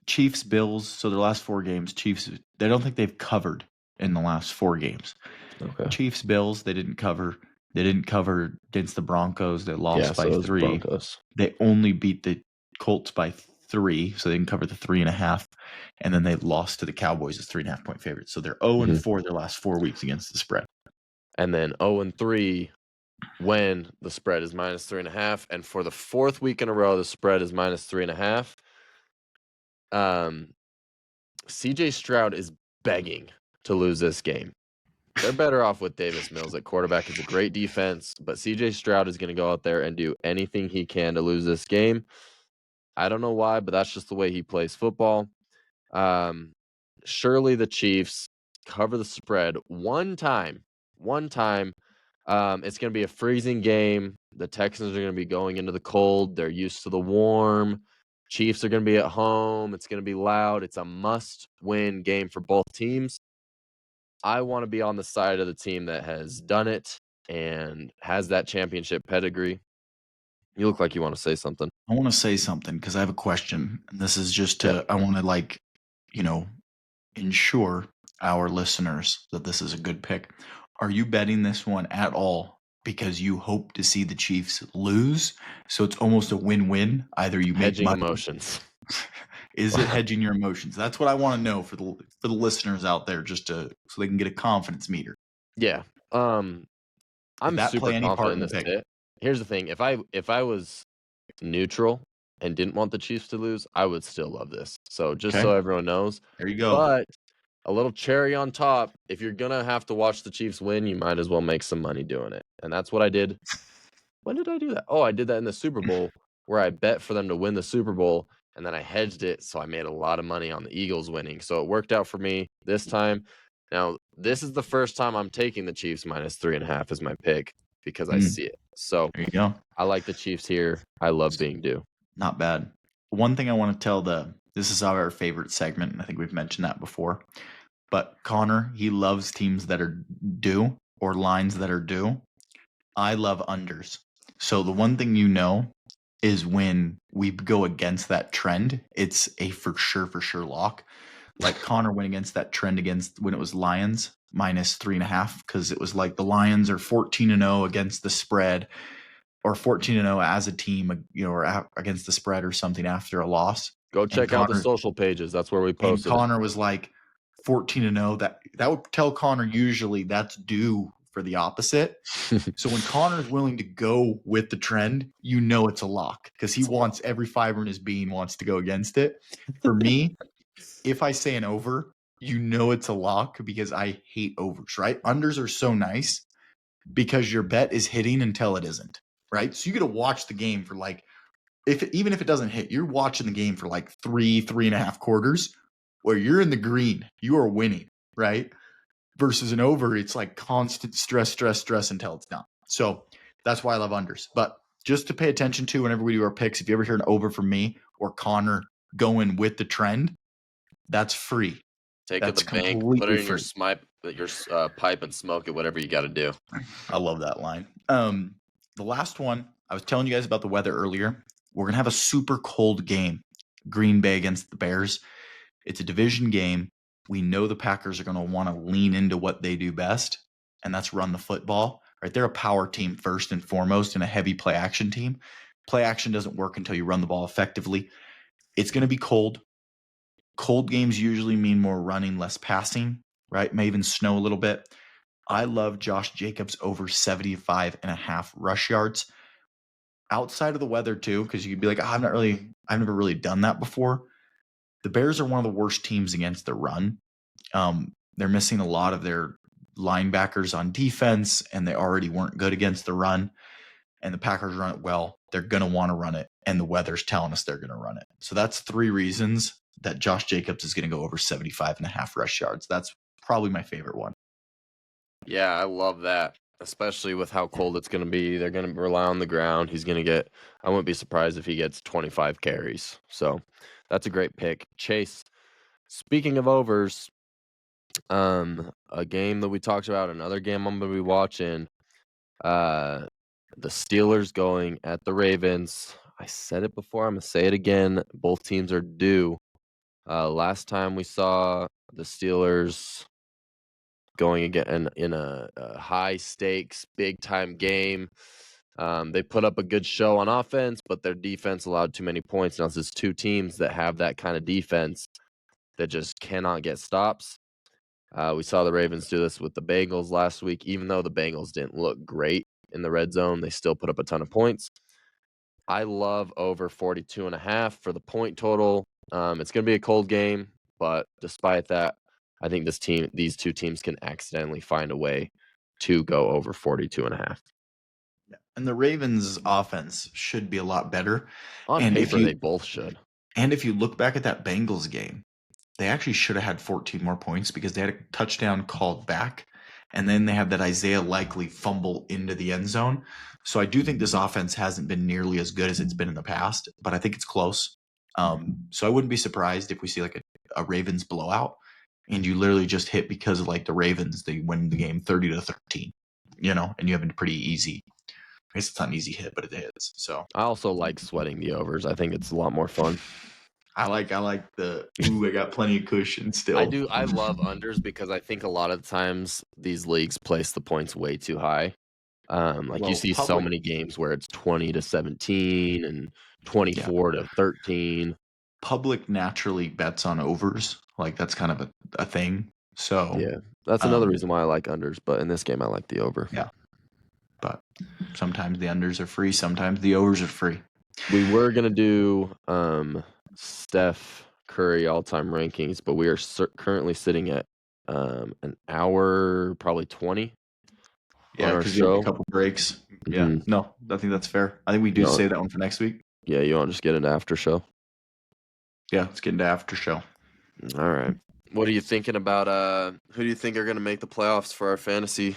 Chiefs, Bills. So their last 4 games, Chiefs. They don't think they've covered in the last 4 games. Okay. Chiefs, Bills. They didn't cover. They didn't cover against the Broncos. They lost Yeah, by so it was 3. Broncos. They only beat the Colts by 3, so they didn't cover the 3.5. And then they lost to the Cowboys as 3.5 point favorites. So they're 0-4 their last 4 weeks against the spread. And then 0-3 when the spread is -3.5. And for the 4th week in a row, the spread is -3.5. CJ Stroud is begging to lose this game. They're better off with Davis Mills at quarterback. It's a great defense, but CJ Stroud is going to go out there and do anything he can to lose this game. I don't know why, but that's just the way he plays football. Surely the Chiefs cover the spread one time. It's going to be a freezing game. The Texans are going to be going into the cold. They're used to the warm. Chiefs are going to be at home. It's going to be loud. It's a must-win game for both teams. I want to be on the side of the team that has done it and has that championship pedigree. You look like you want to say something. I want to say something because I have a question. And this is just to, I want to ensure our listeners that this is a good pick. Are you betting this one at all because you hope to see the Chiefs lose? So it's almost a win-win. Either you make Hedging money. Emotions. Is it hedging your emotions? That's what I want to know for the listeners out there, so they can get a confidence meter. Yeah. I'm that super play any part confident in in the this pick? hit. Here's the thing. If I was neutral and didn't want the Chiefs to lose, I would still love this. So just so everyone knows. There you go. But a little cherry on top, if you're going to have to watch the Chiefs win, you might as well make some money doing it. And that's what I did. When did I do that? Oh, I did that in the Super Bowl where I bet for them to win the Super Bowl, and then I hedged it, so I made a lot of money on the Eagles winning. So it worked out for me this time. Now, this is the first time I'm taking the Chiefs -3.5 as my pick because I see it. So there you go. I like the Chiefs here. I love being due. Not bad. One thing I want to tell this is our favorite segment, and I think we've mentioned that before. But Connor, he loves teams that are due or lines that are due. I love unders. So the one thing is when we go against that trend, it's a for sure lock. Like Connor went against that trend when it was Lions -3.5 because it was like the Lions are 14-0 against the spread or 14-0 as a team, or against the spread or something after a loss. Go check out the social pages. That's where we posted. And Connor was like 14-0. That would tell Connor usually that's due for the opposite. So when Connor's willing to go with the trend, it's a lock because he wants every fiber in his being wants to go against it. For me, if I say an over, it's a lock because I hate overs, right? Unders are so nice because your bet is hitting until it isn't, right? So you get to watch the game for even if it doesn't hit, you're watching the game for 3.5 quarters where you're in the green, you are winning, right? Versus an over, it's like constant stress until it's done. So that's why I love unders. But just to pay attention to whenever we do our picks, if you ever hear an over from me or Connor going with the trend, that's free. Take it to the bank, put it in your pipe and smoke it, whatever you got to do. I love that line. The last one, I was telling you guys about the weather earlier. We're going to have a super cold game. Green Bay against the Bears. It's a division game. We know the Packers are going to want to lean into what they do best, and that's run the football. Right? They're a power team first and foremost and a heavy play action team. Play action doesn't work until you run the ball effectively. It's going to be cold. Cold games usually mean more running, less passing, right? May even snow a little bit. I love Josh Jacobs over 75.5 rush yards. Outside of the weather too, because you could be like, I've never really done that before. The Bears are one of the worst teams against the run. They're missing a lot of their linebackers on defense, and they already weren't good against the run. And the Packers run it well. They're going to want to run it, and the weather's telling us they're going to run it. So that's 3 reasons that Josh Jacobs is going to go over 75.5 rush yards. That's probably my favorite one. Yeah, I love that, especially with how cold it's going to be. They're going to rely on the ground. He's going to get, I wouldn't be surprised if he gets 25 carries. So that's a great pick. Chase, speaking of overs, a game that we talked about, another game I'm going to be watching, uh, the Steelers going at the Ravens. I said it before, I'm going to say it again. Both teams are due. Last time we saw the Steelers going again in a high stakes, big time game. They put up a good show on offense, but their defense allowed too many points. Now, it's two teams that have that kind of defense that just cannot get stops. We saw the Ravens do this with the Bengals last week. Even though the Bengals didn't look great in the red zone, they still put up a ton of points. I love over 42.5 for the point total. It's going to be a cold game, but despite that, I think these two teams can accidentally find a way to go over 42.5. And the Ravens' offense should be a lot better. On And paper, they both should. And if you look back at that Bengals game, they actually should have had 14 more points because they had a touchdown called back, and then they had that Isaiah Likely fumble into the end zone. So I do think this offense hasn't been nearly as good as it's been in the past, but I think it's close. So I wouldn't be surprised if we see like a Ravens blowout, and you literally just hit because of like the Ravens, they win the game 30-13, and you have a pretty easy. I guess it's not an easy hit, but it hits. So I also like sweating the overs. I think it's a lot more fun. I like the I got plenty of cushion still. I do. I love unders because I think a lot of times these leagues place the points way too high. You see so many games where it's 20-17 and 24-13. Public naturally bets on overs. Like that's kind of a thing. So yeah, that's another reason why I like unders. But in this game, I like the over. Yeah, but sometimes the unders are free. Sometimes the overs are free. We were gonna do Steph Curry all-time rankings, but we are currently sitting at an hour, probably 20. Yeah, because we have a couple breaks. Yeah, no, I think that's fair. I think we do save that one for next week. Yeah, you want to just get into after show? Yeah, let's get into after show. All right. What are you thinking about? Who do you think are going to make the playoffs for our fantasy?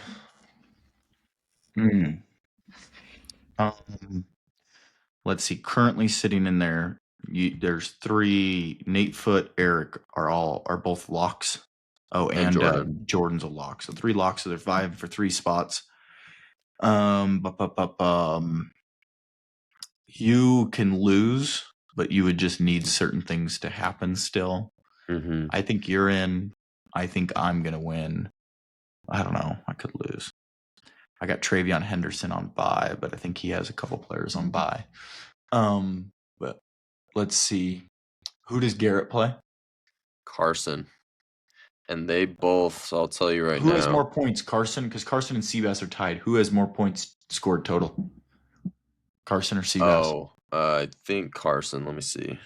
Let's see. Currently sitting in there, there's three. Nate Foote, Eric are both locks. Oh, and Jordan's a lock. So 3 locks. So they're 5 for 3 spots. You can lose, but you would just need certain things to happen still. I think you're in. I think I'm gonna win. I don't know. I could lose. I got Travion Henderson on bye, but I think he has a couple players on bye. But let's see. Who does Garrett play? Carson. And they both, so I'll tell you right now. Who has more points? Carson? Because Carson and Seabass are tied. Who has more points scored total? Carson or Seabass? Oh, I think Carson. Let me see.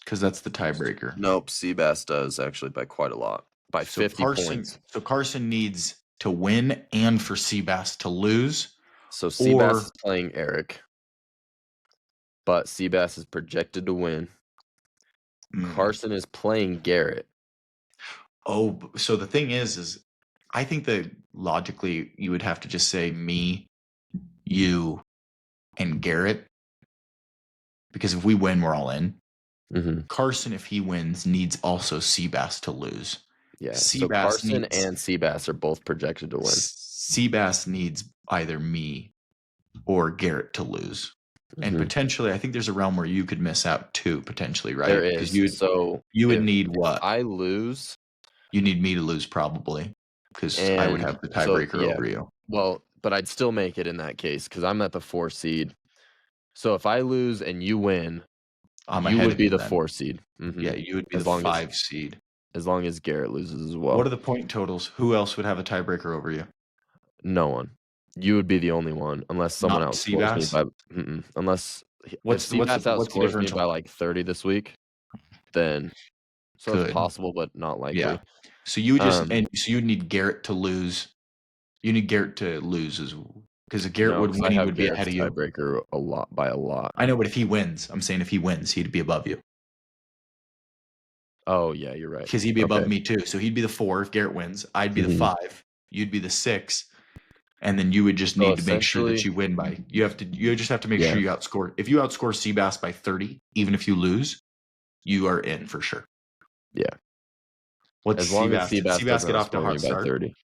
Because that's the tiebreaker. Nope, Seabass does actually by quite a lot. By 50 points. So Carson needs to win and for Seabass to lose. So Seabass is playing Eric. But Seabass is projected to win. Carson is playing Garrett. Oh, so the thing is I think that logically you would have to just say me, you, and Garrett. Because if we win, we're all in. Carson, if he wins, needs also Seabass to lose. Yeah, so Carson and Seabass are both projected to win. Seabass needs either me or Garrett to lose. And potentially, I think there's a realm where you could miss out too, potentially, right? There is. You would need what? If I lose. You need me to lose probably because I would have the tiebreaker over you. Well, but I'd still make it in that case because I'm at the 4 seed. So if I lose and you win, you would be the 4 seed. Yeah, you would be the 5 seed. As long as Garrett loses as well. What are the point totals? Who else would have a tiebreaker over you? No one. You would be the only one, unless someone else scores me by. Unless Seabass outscores me by like 30 this week, then so it's possible, but not likely. Yeah. So you would so you need Garrett to lose. You need Garrett to lose because if Garrett would win, he would be ahead of you. Tiebreaker by a lot. I know, but if he wins, I'm saying if he wins, he'd be above you. Oh yeah, you're right. Because he'd be above me too. So he'd be the 4 if Garrett wins. I'd be the 5 You'd be the 6, and then you would just So need to make sure that essentially, you win by. You just have to make Yeah. sure you outscore. If you outscore Seabass by 30, even if you lose, you are in for sure. Yeah. What's As long as Seabass? Did Seabass Seabass doesn't get off to a outscore me hot by start? 30.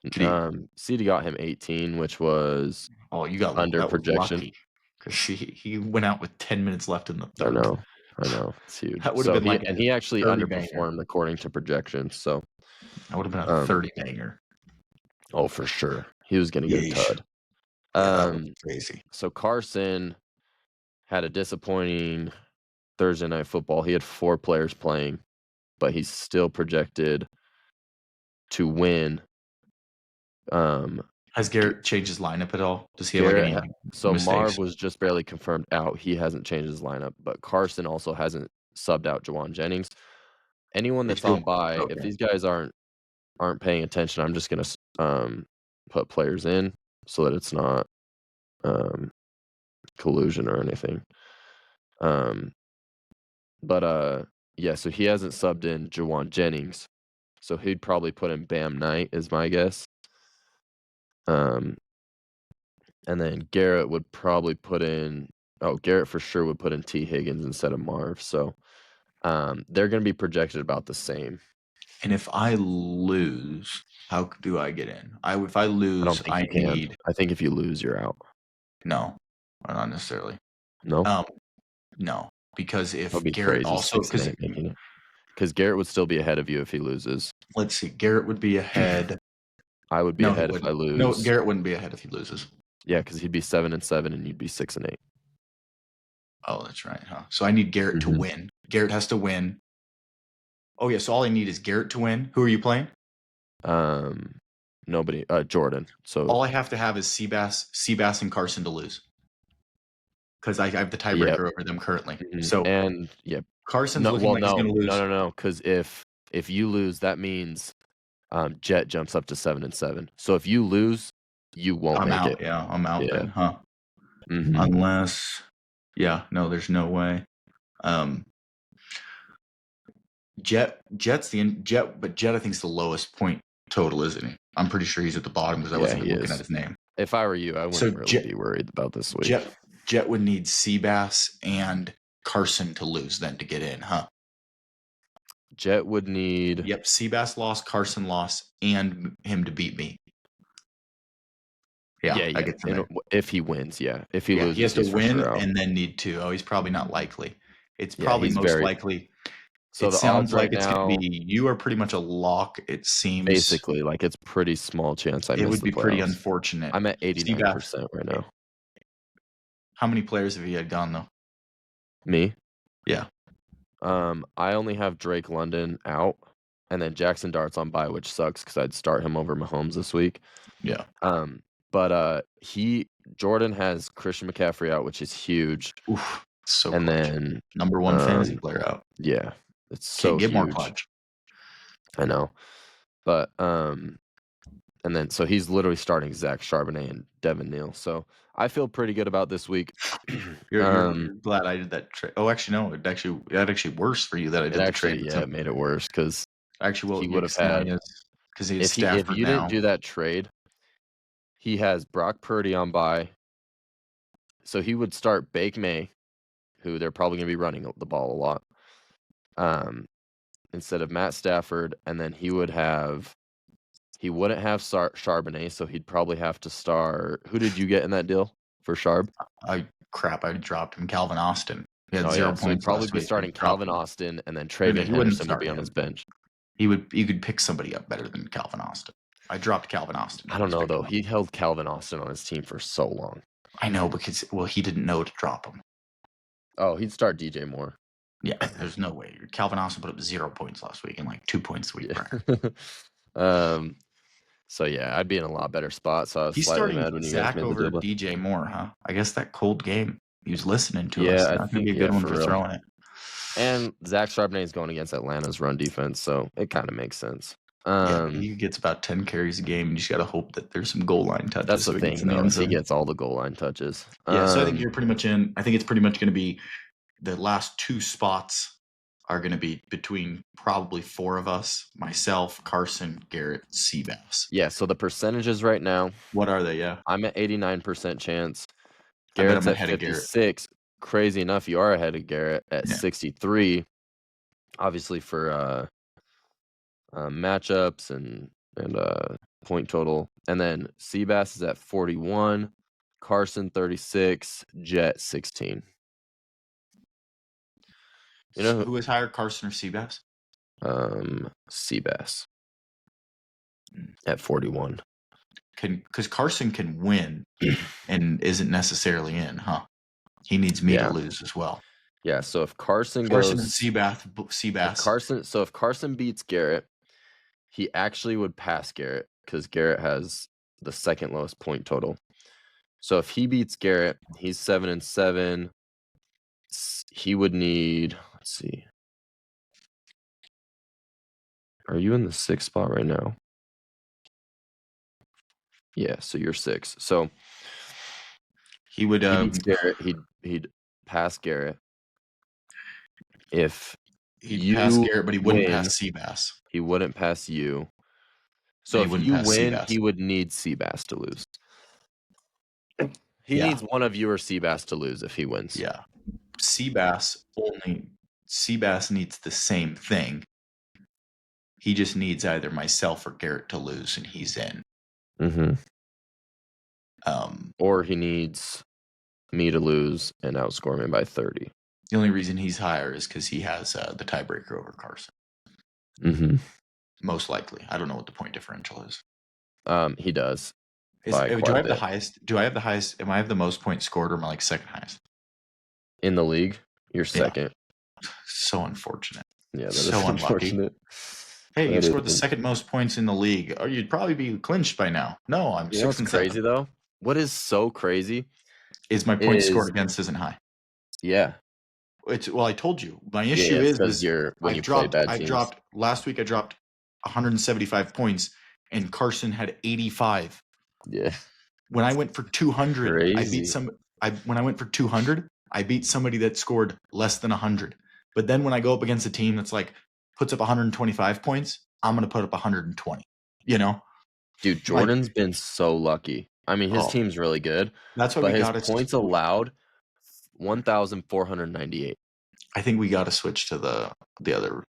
Did he? CD got him 18, which was Oh, you got under that was projection. lucky because he went out with 10 minutes left in the I third. know, it's huge. That would have been like he actually 30 underperformed according to projections. So that would have been a 30 banger. Oh, for sure, he was going to get a Yeesh. tud. Yeah, that was crazy. So Carson had a disappointing Thursday night football. He had 4 players playing, but he's still projected to win. Has Garrett changed his lineup at all? Does he have like any So mistakes? Marv was just barely confirmed out. He hasn't changed his lineup, but Carson also hasn't subbed out Jawan Jennings. Anyone that's on bye, if these guys aren't paying attention, I'm just gonna put players in so that it's not collusion or anything. Yeah, so he hasn't subbed in Jawan Jennings, so he'd probably put in Bam Knight is my guess. And then Garrett would probably put in. Oh, Garrett for sure would put in T. Higgins instead of Marv. So they're going to be projected about the same. And if I lose, how do I get in? If I lose, I don't think you can. I think if you lose, you're out. No, not necessarily. No, no, because if that'd be Garrett crazy. also Because Garrett would still be ahead of you if he loses. Let's see, Garrett would be ahead. I would be ahead if I lose. No, Garrett wouldn't be ahead if he loses. Yeah, because he'd be 7-7 and you'd be 6-8. Oh, that's right, huh? So I need Garrett to win. Garrett has to win. Oh yeah, so all I need is Garrett to win. Who are you playing? Nobody. Jordan. So all I have to have is Seabass and Carson to lose. Because I have the tiebreaker over them currently. So and yeah, Carson's looking like he's going to lose. No. Because if you lose, that means Jet jumps up to 7-7. So if you lose, you won't make it. Yeah, I'm out then, huh? Unless, no, there's no way. Jet, but Jet I think is the lowest point total, isn't he? I'm pretty sure he's at the bottom because I wasn't looking at his name. If I were you, I wouldn't really be worried about this week. Jet would need Seabass and Carson to lose then to get in, huh? Jet would need. Yep, Seabass lost, Carson lost, and him to beat me. Yeah. I get if he wins, if he loses, he has to win and then need 2. Oh, he's probably not likely. It's probably most likely. So it sounds like it's going to be. You are pretty much a lock. It seems basically like it's pretty small chance I miss the playoffs. It would be pretty unfortunate. I'm at 89% right now. How many players have you had gone though? Me? Yeah. I only have Drake London out, and then Jackson Dart's on bye, which sucks because I'd start him over Mahomes this week. Yeah. But Jordan has Christian McCaffrey out, which is huge. Oof, so and clutch. Then number 1 fantasy player out. Yeah, it's so Can't get huge. more clutch. I know, but and then so he's literally starting Zach Charbonnet and Devin Neal. So I feel pretty good about this week. You're glad I did that trade. Oh, actually, no. It actually worse for you that I did the trade. Yeah, it made it worse because he would have had because he has if you didn't do that trade, he has Brock Purdy on bye, so he would start Bake May, who they're probably going to be running the ball a lot, instead of Matt Stafford, and then he wouldn't have Charbonnet, so he'd probably have to start. Who did you get in that deal for Charb? I dropped him. Calvin Austin. He had 0 points. So he'd probably be starting Calvin Austin, and then Travion Henderson would be on his bench. You could pick somebody up better than Calvin Austin. I dropped Calvin Austin. I don't know though. He held Calvin Austin on his team for so long. I know because he didn't know to drop him. Oh, he'd start DJ Moore. Yeah, there's no way. Calvin Austin put up 0 points last week and like 2 points the week prior. So yeah, I'd be in a lot better spot. So I was He's slightly starting mad when you Zach guys made over the deal. DJ Moore, huh? I guess that cold game. He was listening to us. I think be a good one for throwing it. And Zach Charbonnet is going against Atlanta's run defense, so it kind of makes sense. He gets about 10 carries a game, and you just got to hope that there's some goal line touches. That's the thing, though. He gets all the goal line touches. So I think you're pretty much in. I think it's pretty much going to be the last 2 spots are going to be between probably 4 of us: myself, Carson, Garrett, Seabass. Yeah, so the percentages right now, What are they? Yeah. I'm at 89% chance. I bet Garrett's I'm at ahead of Garrett. 56. Crazy enough, you are ahead of Garrett at Yeah. 63. Obviously for matchups and point total. And then Seabass is at 41, Carson 36, Jet 16. You know Who is higher, Carson or Seabass? Seabass Mm. at 41. Because Carson can win and isn't necessarily in, huh? He needs me to lose as well. Yeah, so if Carson Carson goes and Seabass. if Carson beats Garrett, he actually would pass Garrett because Garrett has the second lowest point total. So if he beats Garrett, he's 7-7. He would need, let's see. Are you in the 6th spot right now? Yeah, so you're 6. So he would he beats Garrett, he'd pass Garrett. If he'd pass Garrett, but he wouldn't win, pass Seabass. he wouldn't pass you. So And he if wouldn't you pass win, Seabass. he would need Seabass to lose. He needs one of you or Seabass to lose if he wins. Yeah. Seabass needs the same thing. He just needs either myself or Garrett to lose, and he's in. Mm-hmm. Um, Or he needs me to lose and outscore me by 30. The only reason he's higher is because he has the tiebreaker over Carson. Mm-hmm. Most likely. I don't know what the point differential is. He does. Do I have the highest? Do I have the highest? Am I have the most points scored, or am I like second highest? In the league, you're second. So unfortunate. Yeah, that so is unfortunate. Hey, you scored the second most points in the league. Oh, you'd probably be clinched by now. No, I'm 6 and 7. Crazy though. What is so crazy is my points scored against isn't high. Yeah. I told you. My issue is I've dropped last week. I dropped 175 points, and Carson had 85. Yeah. When I went for 200, Crazy. I beat when I went for 200, I beat somebody that scored less than 100. But then when I go up against a team that's like puts up 125 points, I'm gonna put up 120. You know, dude, Jordan's been so lucky. I mean, his team's really good. That's why his points allowed 1,498. I think we got to switch to the other.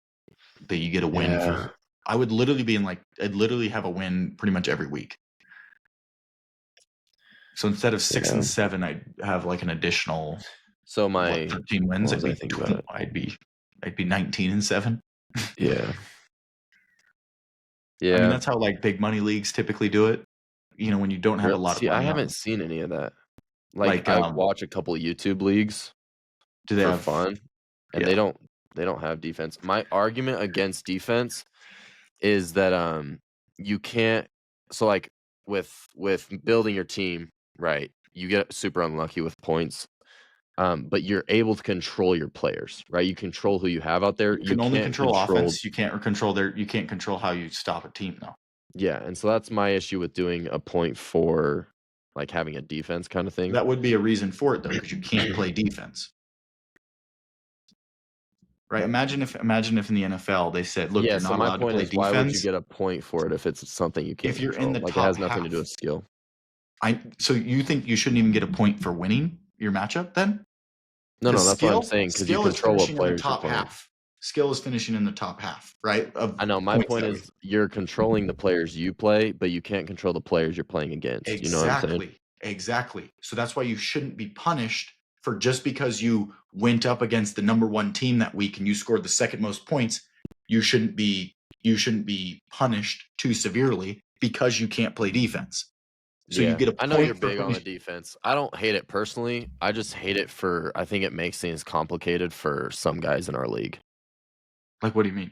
That you get a win for. I would literally be in I'd literally have a win pretty much every week. So instead of 6 and 7, I'd have like an additional. So my 13 wins. I'd be 19 and 7. Yeah. I mean, that's how like big money leagues typically do it. You know, when you don't have a lot of money. I haven't seen any of that. Like I watch a couple of YouTube leagues. Do they have fun? And they don't have defense. My argument against defense is that you can't. So like with building your team, right? You get super unlucky with points. But you're able to control your players, right? You control who you have out there. You can only control offense. You can't control how you stop a team, though. Yeah, and so that's my issue with doing a point for like having a defense kind of thing. That would be a reason for it, though, because you can't play defense. Right? Imagine if in the NFL they said, "Look, you're not allowed to play defense." Why would you get a point for it if it's something you can't? If you're in the top it has nothing to do with skill. So you think you shouldn't even get a point for winning your matchup then? No, that's what I'm saying, because you control what players you're playing. Skill is finishing in the top half, right? I know. My point is you're controlling the players you play, but you can't control the players you're playing against. Exactly. You know what I'm saying? Exactly. So that's why you shouldn't be punished for just because you went up against the number 1 team that week and you scored the second most points. You shouldn't be punished too severely because you can't play defense. So you get a point. I know you're big on the defense. I don't hate it personally. I just hate it I think it makes things complicated for some guys in our league. Like, what do you mean?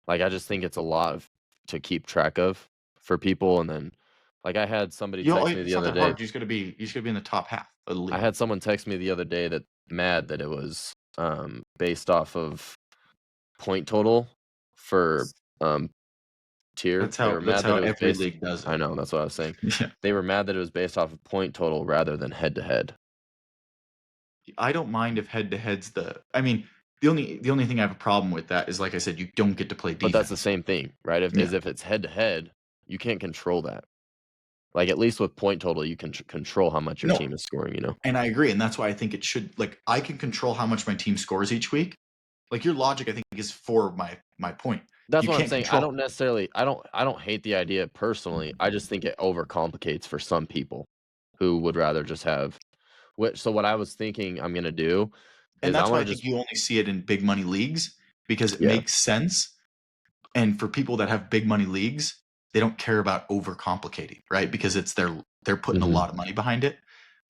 Like, I just think it's a lot to keep track of for people. And then, like, I had somebody text me the other day. You just gotta be in the top half of the league. I had someone text me the other day that mad that it was based off of point total for tier. That's how every league does it. I know, that's what I was saying. Yeah. They were mad that it was based off of point total rather than head to head. I don't mind if head to head's I mean, The only thing I have a problem with that is, like I said, you don't get to play But that's the defense. same thing, right? Yeah. If it's head to head, you can't control that. Like, at least with point total, you can control how much your No, team is scoring, you know? and I agree, and that's why I think it should, like, I can control how much my team scores each week. Like, your logic, I think, is for my point. That's You what I'm can't saying. I control. don't necessarily I don't hate the idea personally. I just think it overcomplicates for some people who would rather just have so what I was thinking I'm gonna do And is I that's why wanna I think just you only see it in big money leagues, because it yeah. makes sense. And for people that have big money leagues, they don't care about overcomplicating, right? Because they're putting a Mhm. lot of money behind it.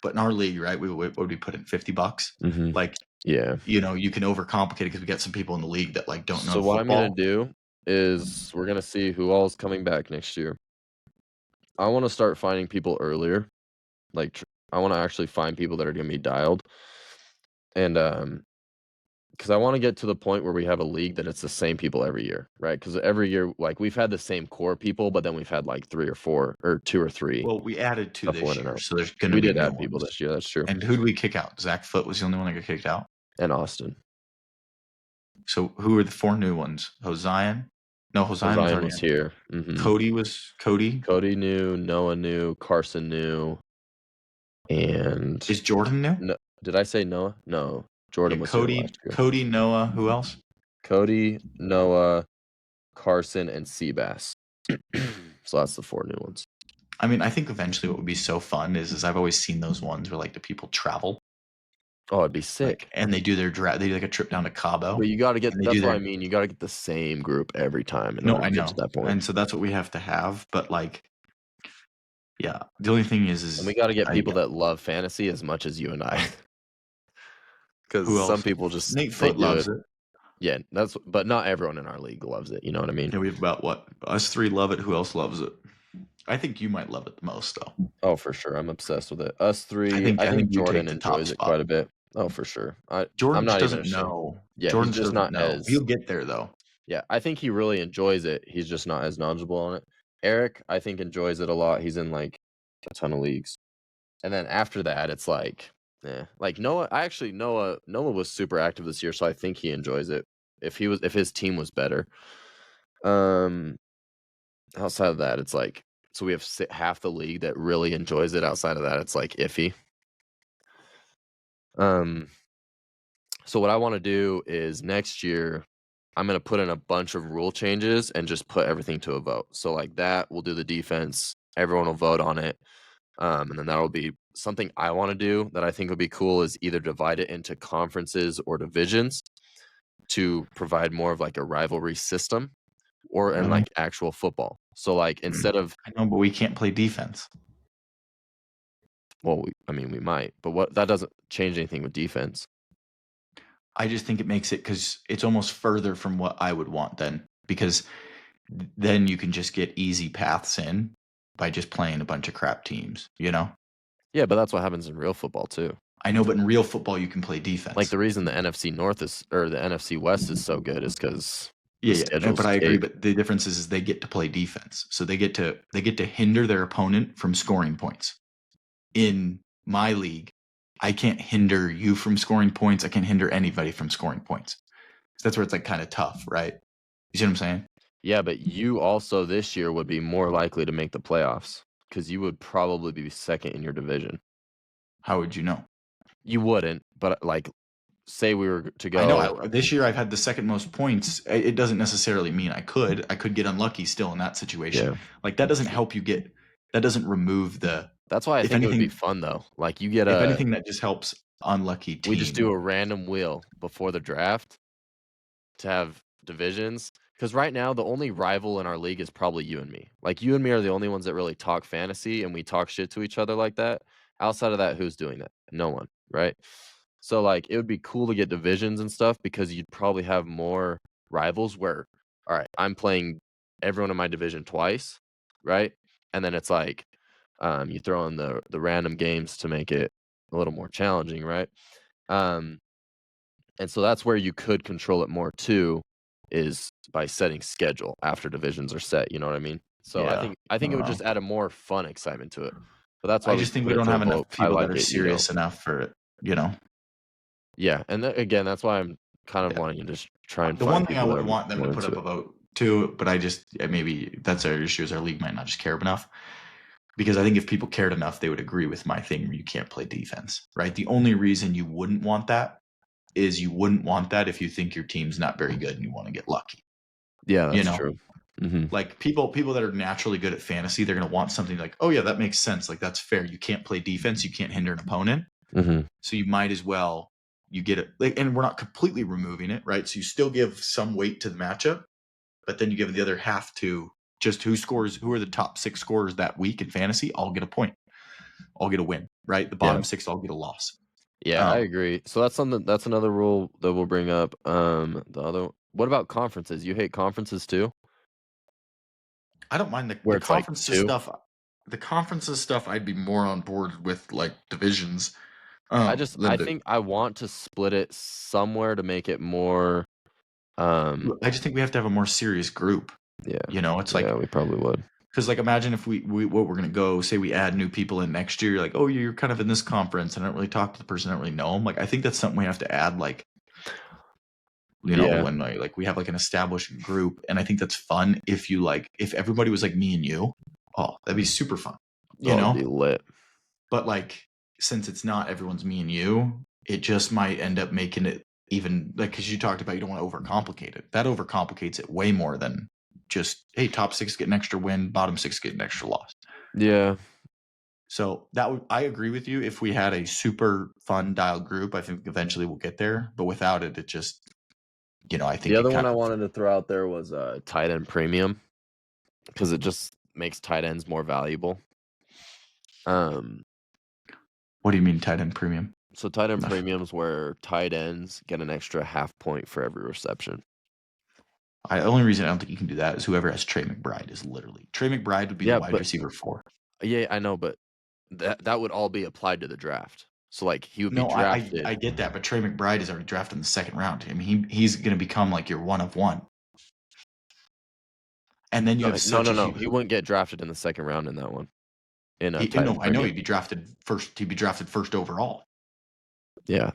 But in our league, right, what would we put in, $50? Mhm. Like, Yeah. you can overcomplicate it because we got some people in the league that like don't know So what I'm gonna football. do is we're gonna see who all is coming back next year. I wanna start finding people earlier. Like I wanna actually find people that are gonna be dialed. And because I want to get to the point where we have a league that it's the same people every year, right? Because every year, like we've had the same core people, but then we've had like 3 or 4 or 2 or 3 Well, we added two shuffle this in and year, out. so there's going to We be did new add people ones. this year, that's true. And who did we kick out? Zach Foot was the only one that got kicked out. And Austin. So who are the 4 new ones? Hosian? No, Hosian was Zion already was in. here. Mhm. Cody. Cody knew, Noah knew, Carson knew, and Is Jordan new? no, did I say Noah? No, Yeah, Jordan was here last year. Cody, Noah. Who else? Cody, Noah, Carson, and Seabass. So that's the 4 new ones. I mean, I think eventually what would be so fun is I've always seen those ones where like the people travel, Oh, it'd be like, sick. and they do their draft. They do like a trip down to Cabo, But you gotta get and they do that's what their. I mean, you gotta get the same group every time in No, order I to get to know, that point. and so that's what we have to have. But like, yeah, the only thing And we is gotta get I people that love fantasy as much as you and I, because who some else? people just Nate they Foot do loves it. it. Yeah, but not everyone in our league loves it, you know what I mean? And we have about what, us 3 love it. Who else loves it? I think you might love it the most, though. Oh, for sure, I'm obsessed with it. Us I 3, think I I think think you take Jordan the top enjoys it quite spot. a bit. Oh, for sure. I'm Jordan just not even doesn't ashamed. know. Yeah, he's Jordan just just doesn't not know. as He'll get there though. yeah, I think he really enjoys it, he's just not as knowledgeable on it. Eric, I think, enjoys it a lot, he's in, like, a ton of leagues. And then after that, it's like, like Noah. I actually Noah was super active this year, so I think he enjoys it. If his team was better. Um, outside of that, it's like so we have half the league that really enjoys it. Outside of that, it's like iffy. Um, so what I want to do is next year, I'm gonna put in a bunch of rule changes and just put everything to a vote. So like that, we'll do the defense. Everyone will vote on it. And then that'll be something I want to do that I think would be cool is either divide it into conferences or divisions to provide more of like a rivalry system or and Really? like actual football. So like instead of I know, but we can't play defense. well, I mean we might, but what that doesn't change anything with defense. I just think it makes it because it's almost further from what I would want then, because then you can just get easy paths in by just playing a bunch of crap teams, you know? Yeah, but that's what happens in real football too. I know, but in real football, you can play Like defense. the reason the NFC North is or the NFC West is so good is because the Yeah, yeah, but schedule's I agree. cake. But the difference is they get to play defense, so they get to hinder their opponent from scoring points. In my league, I can't hinder you from scoring points. I can't hinder anybody from scoring points. So that's where it's like kind of tough, right? You see what I'm saying? Yeah, but you also this year would be more likely to make the playoffs because you would probably be second in your division. How would you know? You wouldn't, but like, say we were to I know go, this year I've had the second most points. It doesn't necessarily mean I could. I could get unlucky still in that situation. yeah. Like that doesn't help you get. That doesn't remove the. That's why I If think it would be anything, fun though. Like you get if anything, that just helps unlucky we just team. do a random wheel before the draft to have divisions. Because right now the only rival in our league is probably you and me. Like you and me are the only ones that really talk fantasy and we talk shit to each other like that. Outside of that, who's doing that? No one, right? So like it would be cool to get divisions and stuff because you'd probably have more rivals where all right, I'm playing everyone in my division twice, right? And then it's like you throw in the random games to make it a little more challenging, right? Um and so that's where you could control it more too is by setting schedule after divisions are set, you know what I mean? So Yeah, I I think it don't would know. just add a more fun excitement to it. But that's why I we just think put we it don't to a have enough vote. I people that like are it, you know. serious enough for it. You know. Yeah, and again, that's why I'm kind of Yeah. wanting to just try and The find one thing I people that would are want them more to put into up it. a vote too, but maybe that's our issue is our league might not just care enough. Because I think if people cared enough, they would agree with my thing where you can't play defense, right? The only reason you wouldn't want that is you wouldn't want that if you think your team's not very good and you want to get lucky. Yeah, You that's know, true. Mhm. like people that are naturally good at fantasy, they're going to want something like, oh yeah, that makes sense. Like that's fair. You can't play defense. You can't hinder an opponent. Mhm. So you might as well you get it. Like, and we're not completely removing it, right? So you still give some weight to the matchup, but then you give the other half to just who are the top 6 scorers that week in fantasy. I'll get a point. I'll get a win, right? The bottom Yeah. 6 I'll get a loss. Yeah, I agree. So that's another rule that we'll bring up. What about conferences? You hate conferences too? I don't mind Where the it's like conferences 2? stuff. The conferences stuff, I'd be more on board with like divisions. I think I want to split it somewhere to make it more I just think we have to have a more serious group. yeah. You know, it's Yeah, like we probably would. because like imagine if we what we're gonna go say we add new people in next year. You're like, oh, you're kind of in this conference, and I don't really talk to the person. I don't really know them. Like I think that's something we have to add. Like Yeah. when like we have like an established group, and I think that's fun if everybody was like me and you. Oh, that'd be super fun. You Oh, it'd know, be lit. but like since it's not everyone's me and you, it just might end up making it even like because you talked about you don't want to overcomplicate it. That overcomplicates it way more than just hey, top 6 get an extra win, bottom 6 get an extra loss. Yeah. So I agree with you. If we had a super fun dial group, I think eventually we'll get there. But without it, it just I think The it other one kind I of. wanted to throw out there was tight end premium because it just makes tight ends more valuable. What do you mean tight end premium? So tight end premiums where tight ends get an extra half point for every reception. The only reason I don't think you can do that is whoever has Trey McBride is literally Trey McBride would be the wide receiver 4. Yeah, I know, but that would all be applied to the draft. So like he would be No, drafted. I get that, but Trey McBride is already drafted in the 2nd round. I mean, he's going to become like your one of one. And then you have such a No. huge. He wouldn't get drafted in the 2nd round in that one. In a tight No, end I know premium. he'd be drafted first. He'd be drafted first overall. Yeah.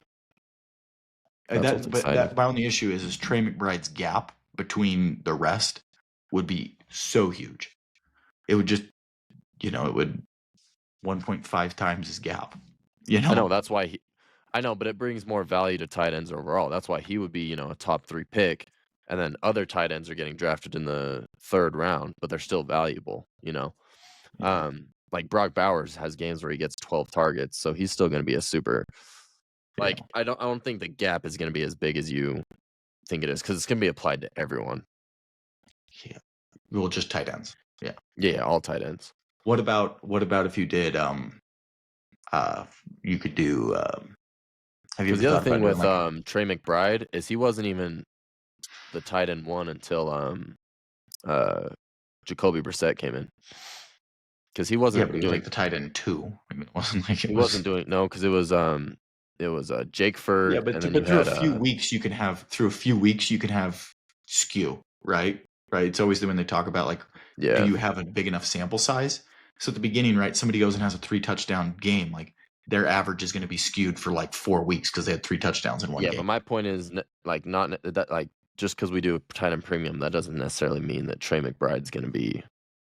That's what's exciting. That my only issue is Trey McBride's gap between the rest would be so huge. It would just, it would 1.5 times his gap. I know that's why I know, but it brings more value to tight ends overall. That's why he would be, a top 3 pick, and then other tight ends are getting drafted in the 3rd round, but they're still valuable, Yeah. Like Brock Bowers has games where he gets 12 targets, so he's still going to be a super. Like Yeah. I don't think the gap is going to be as big as you think it is because it's going to be applied to everyone. Yeah. Well, just tight ends. Yeah. Yeah, all tight ends. What about if you did you could do have you ever The other thought thing about doing with Trey McBride is he wasn't even the tight end 1 until Jacoby Brissett came in. Because he wasn't but he was doing like the tight end 2. I mean, it wasn't like it he was. wasn't doing no, because it was Jake Furd, Yeah, but and then you through had a few weeks you can have skew, right? Right. It's always when they talk about like, do you have a big enough sample size? So at the beginning, right, somebody goes and has a 3 touchdown game, like their average is going to be skewed for like 4 weeks because they had 3 touchdowns in one game. But my point is like not that like just because we do a tight end premium, that doesn't necessarily mean that Trey McBride's going to be,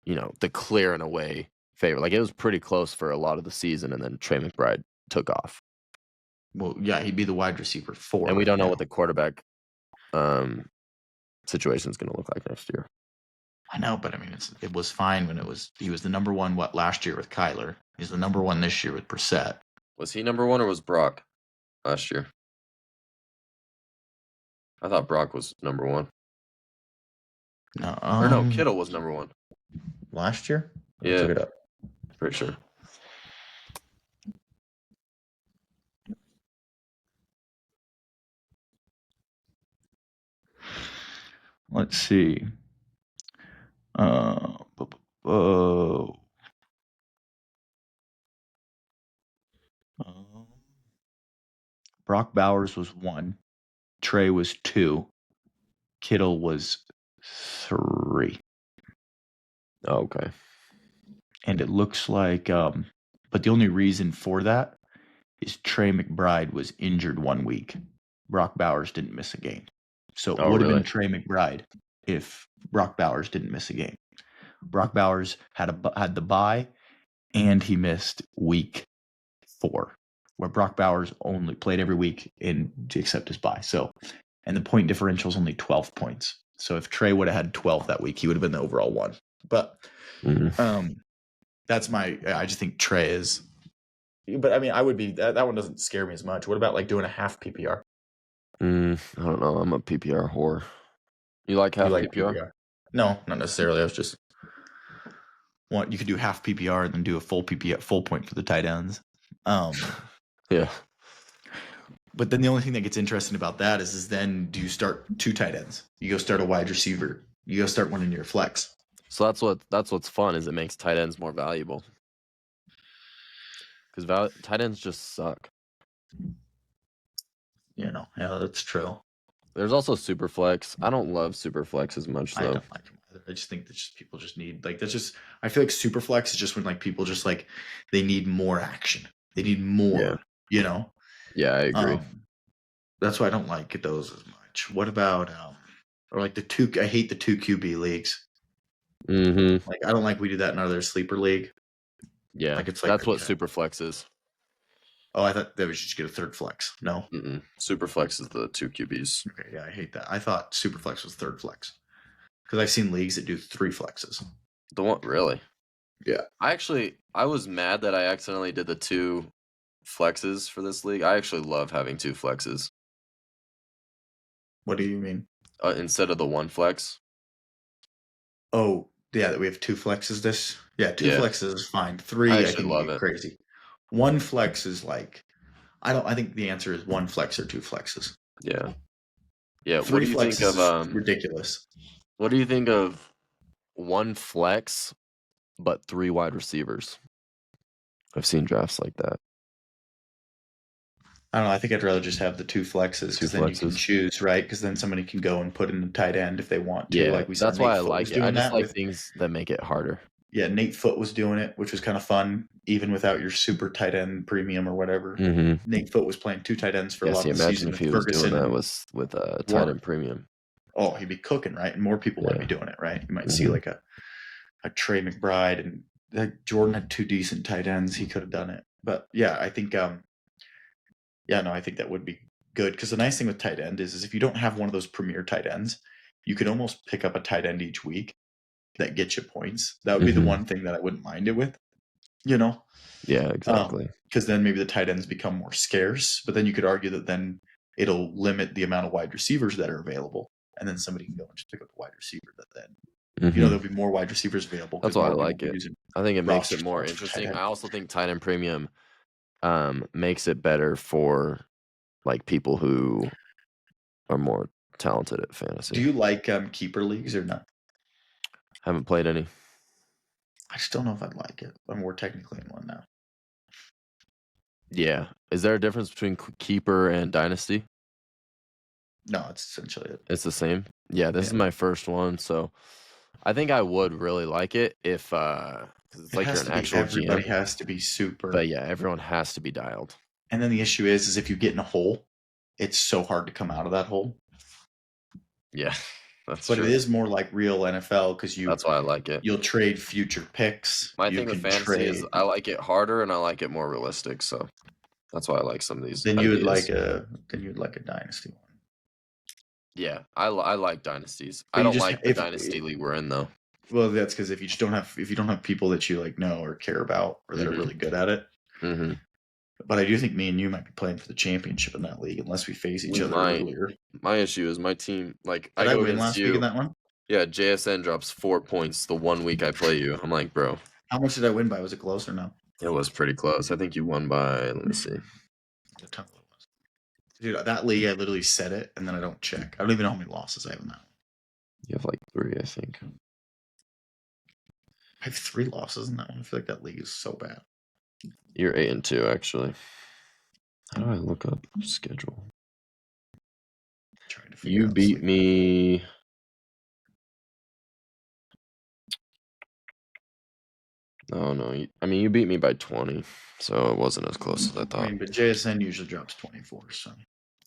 the clear and away favorite. Like it was pretty close for a lot of the season, and then Trey McBride took off. Well, yeah, he'd be the wide receiver 4. And we don't know what the quarterback situation is going to look like next year. I know, but I mean, it was fine when he was the number 1 last year with Kyler. He's the number 1 this year with Brissett. Was he number 1 or was Brock last year? I thought Brock was number 1. No, or no, Kittle was number 1 last year. Yeah, Look it up. pretty sure. Let's see. Brock Bowers was 1. Trey was 2. Kittle was 3. Oh, okay. And it looks like, but the only reason for that is Trey McBride was injured 1 week Brock Bowers didn't miss a game. So it Oh, would have really? been Trey McBride if Brock Bowers didn't miss a game. Brock Bowers had the bye, and he missed week 4, where Brock Bowers only played every week except his bye. So, and the point differential is only 12 points. So if Trey would have had 12 that week, he would have been the overall one. But that's I just think Trey is. But I mean, I would be that one doesn't scare me as much. What about like doing a half PPR? I don't know. I'm a PPR whore. You like half PPR? No, not necessarily. I was just you could do half PPR and then do a full PPR, full point for the tight ends. Yeah. But then the only thing that gets interesting about that is then do you start 2 tight ends? You go start a wide receiver. You go start one in your flex. So that's what's fun is it makes tight ends more valuable. Because tight ends just suck. Yeah, that's true. There's also super flex. I don't love super flex as much though. I don't like them either. I just think that people just need like that's just. I feel like super flex is just when like people just like they need more action. They need more. Yeah. Yeah, I agree. That's why I don't like those as much. What about or like the 2? I hate the 2 QB leagues. Like I don't like we do that in our sleeper league. Yeah, like it's like that's what super flex is. Oh, I thought that we should just get a 3rd flex. No, super flex is the 2 QBs. Okay, yeah, I hate that. I thought super flex was 3rd flex because I've seen leagues that do 3 flexes. The one really? Yeah. I was mad that I accidentally did the 2 flexes for this league. I actually love having 2 flexes. What do you mean? Instead of the 1 flex. Oh, yeah, that we have 2 flexes this. Yeah, 2 flexes is fine. 3 I think would be crazy. 1 flex is like I think the answer is 1 flex or 2 flexes. Yeah. Yeah, 3 what do you think of ridiculous? What do you think of 1 flex but 3 wide receivers? I've seen drafts like that. I don't know. I think I'd rather just have the 2 flexes because then you can choose, right? Because then somebody can go and put in a tight end if they want to. Yeah, like we said, that's why I like it. I just like things that make it harder. Yeah, Nate Foote was doing it, which was kind of fun, even without your super tight end premium or whatever. Nate Foote was playing 2 tight ends for a lot of the season. Imagine if he was doing that with tight end premium. Oh, he'd be cooking, right? And more people might be doing it, right? You might see like a Trey McBride and Jordan had 2 decent tight ends. He could have done it. But yeah, I think I think that would be good because the nice thing with tight end is if you don't have one of those premier tight ends, you can almost pick up a tight end each week that gets you points. That would be the one thing that I wouldn't mind it with, Yeah, exactly. Because then maybe the tight ends become more scarce, but then you could argue that then it'll limit the amount of wide receivers that are available, and then somebody can go and just pick up a wide receiver that then there'll be more wide receivers available. That's why I like it. I think it makes it more interesting. I also think tight end premium makes it better for like people who are more talented at fantasy. Do you like keeper leagues or not? Haven't played any. I just don't know if I'd like it. We're technically in one now. Yeah. Is there a difference between keeper and dynasty? No, it's essentially it. It's the same? Yeah, this is my first one, so I think I would really like it if because it's like you're an actual everybody GM. has to be super. But yeah, everyone has to be dialed. And then the issue is if you get in a hole, it's so hard to come out of that hole. Yeah, that's but true. It is more like real NFL because that's why I like it. You'll trade future picks. My thing with fantasy is I like it harder and I like it more realistic. So that's why I like some of these. Then you'd like a dynasty one. Yeah, I like dynasties. I don't like the dynasty league we're in though. Well, that's because if you don't have people that you like know or care about or that are really good at it. But I do think me and you might be playing for the championship in that league unless we face each other earlier. My issue is my team. Like Did I win last week in that one? Yeah, JSN drops 4 points the 1 week I play you. I'm like, bro. How much did I win by? Was it close or no? It was pretty close. I think you won by. Let me see. Dude, that league, I literally said it, and then I don't check. I don't even know how many losses I have in that one. You have like 3, I think. I have 3 losses in that one. I feel like that league is so bad. You're 8-2, actually. How do I look up schedule? You beat me. No. I mean, you beat me by 20, so it wasn't as close as I thought. I mean, but JSN usually drops 24, so.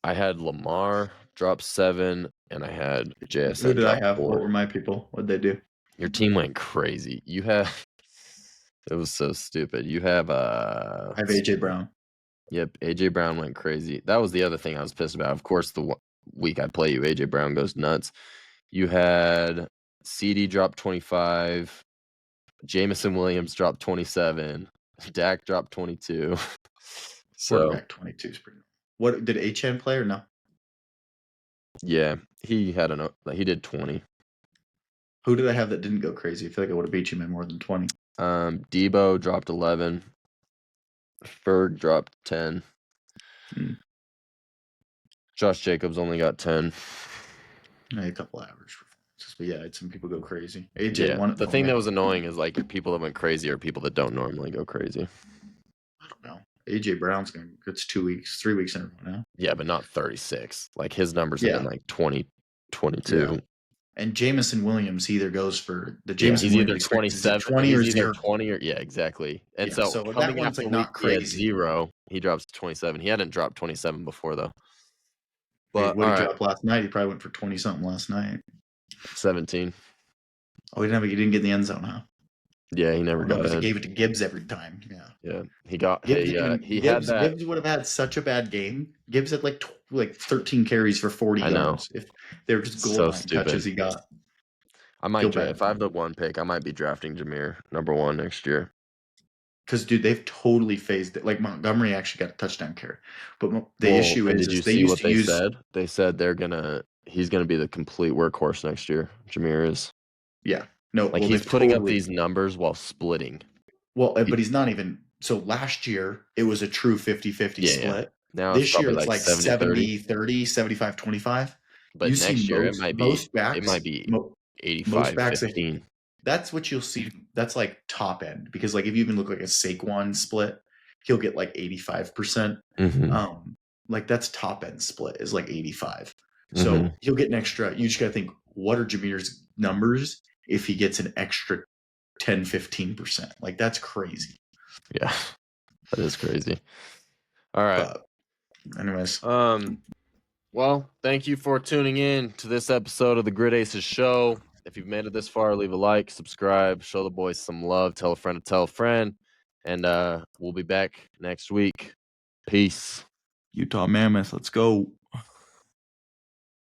I had Lamar drop 7, and I had Who JSN did I drop have? 4. What were my people? What'd they do? Your team went crazy. You have it was so stupid. You have I have AJ Brown. Yep, AJ Brown went crazy. That was the other thing I was pissed about. Of course, the week I play you, AJ Brown goes nuts. You had CD drop 25, Jamison Williams dropped 27, Dak dropped 22. So Quarterback 22 is pretty. What did Achane play or no? yeah, he did 20. Who did I have that didn't go crazy? I feel like I would have beat you by more than 20. Debo dropped 11. Ferg dropped 10. Josh Jacobs only got 10. A couple average performances, but yeah, I had some people go crazy. AJ Yeah, won it. the thing that was annoying is like your people that went crazy are people that don't normally go crazy. I don't know. AJ Brown's gonna. It's 2 weeks, 3 weeks in a row now. Yeah, but not 36. Like his numbers have been like 20, 22. Yeah. And Jamison Williams, he either goes for the Yeah, Jamison he's either Williams expected is 27. 20 or He's either 0. 20 or yeah, exactly. And Yeah, so so that coming one's after like week not he had crazy. 0, he drops 27. He hadn't dropped 27 before though. Hey, But what all he right, dropped last night? He probably went for 20 something last night. 17. Oh, he didn't get in the end zone, huh? Yeah, he never got because he in. gave it to Gibbs every time. Yeah. Yeah, he got. Gibbs, He had Gibbs, that. Gibbs would have had such a bad game. Gibbs had like 13 carries for 40 I know. yards if they were just goal So line touches he got. I might draft. If I have the one pick, I might be drafting Jameer #1 next year. Because dude, they've totally phased it. Like Montgomery actually got a touchdown carry, but the issue is, did you they see used what to they use. said? They said he's gonna be the complete workhorse next year. Jameer is. Yeah, no, like he's putting up these numbers while splitting. Well, but he's not even. So last year it was a true 50-50 split. Yeah. Now this year it's like 70-30, 70-30, 75-25. But next year it might be 85-15. That's what you'll see. That's like top end, because like if you even look like a Saquon split, he'll get like 85%. Like that's top end split is like 85. So he'll get an extra. You just got to think, what are Jameer's numbers if he gets an extra 10-15%? Like that's crazy. Yeah, that is crazy. All right. But anyways, well, thank you for tuning in to this episode of the Grid Aces Show. If you've made it this far, leave a like, subscribe, show the boys some love, tell a friend to tell a friend, and we'll be back next week. Peace. Utah Mammoth, let's go.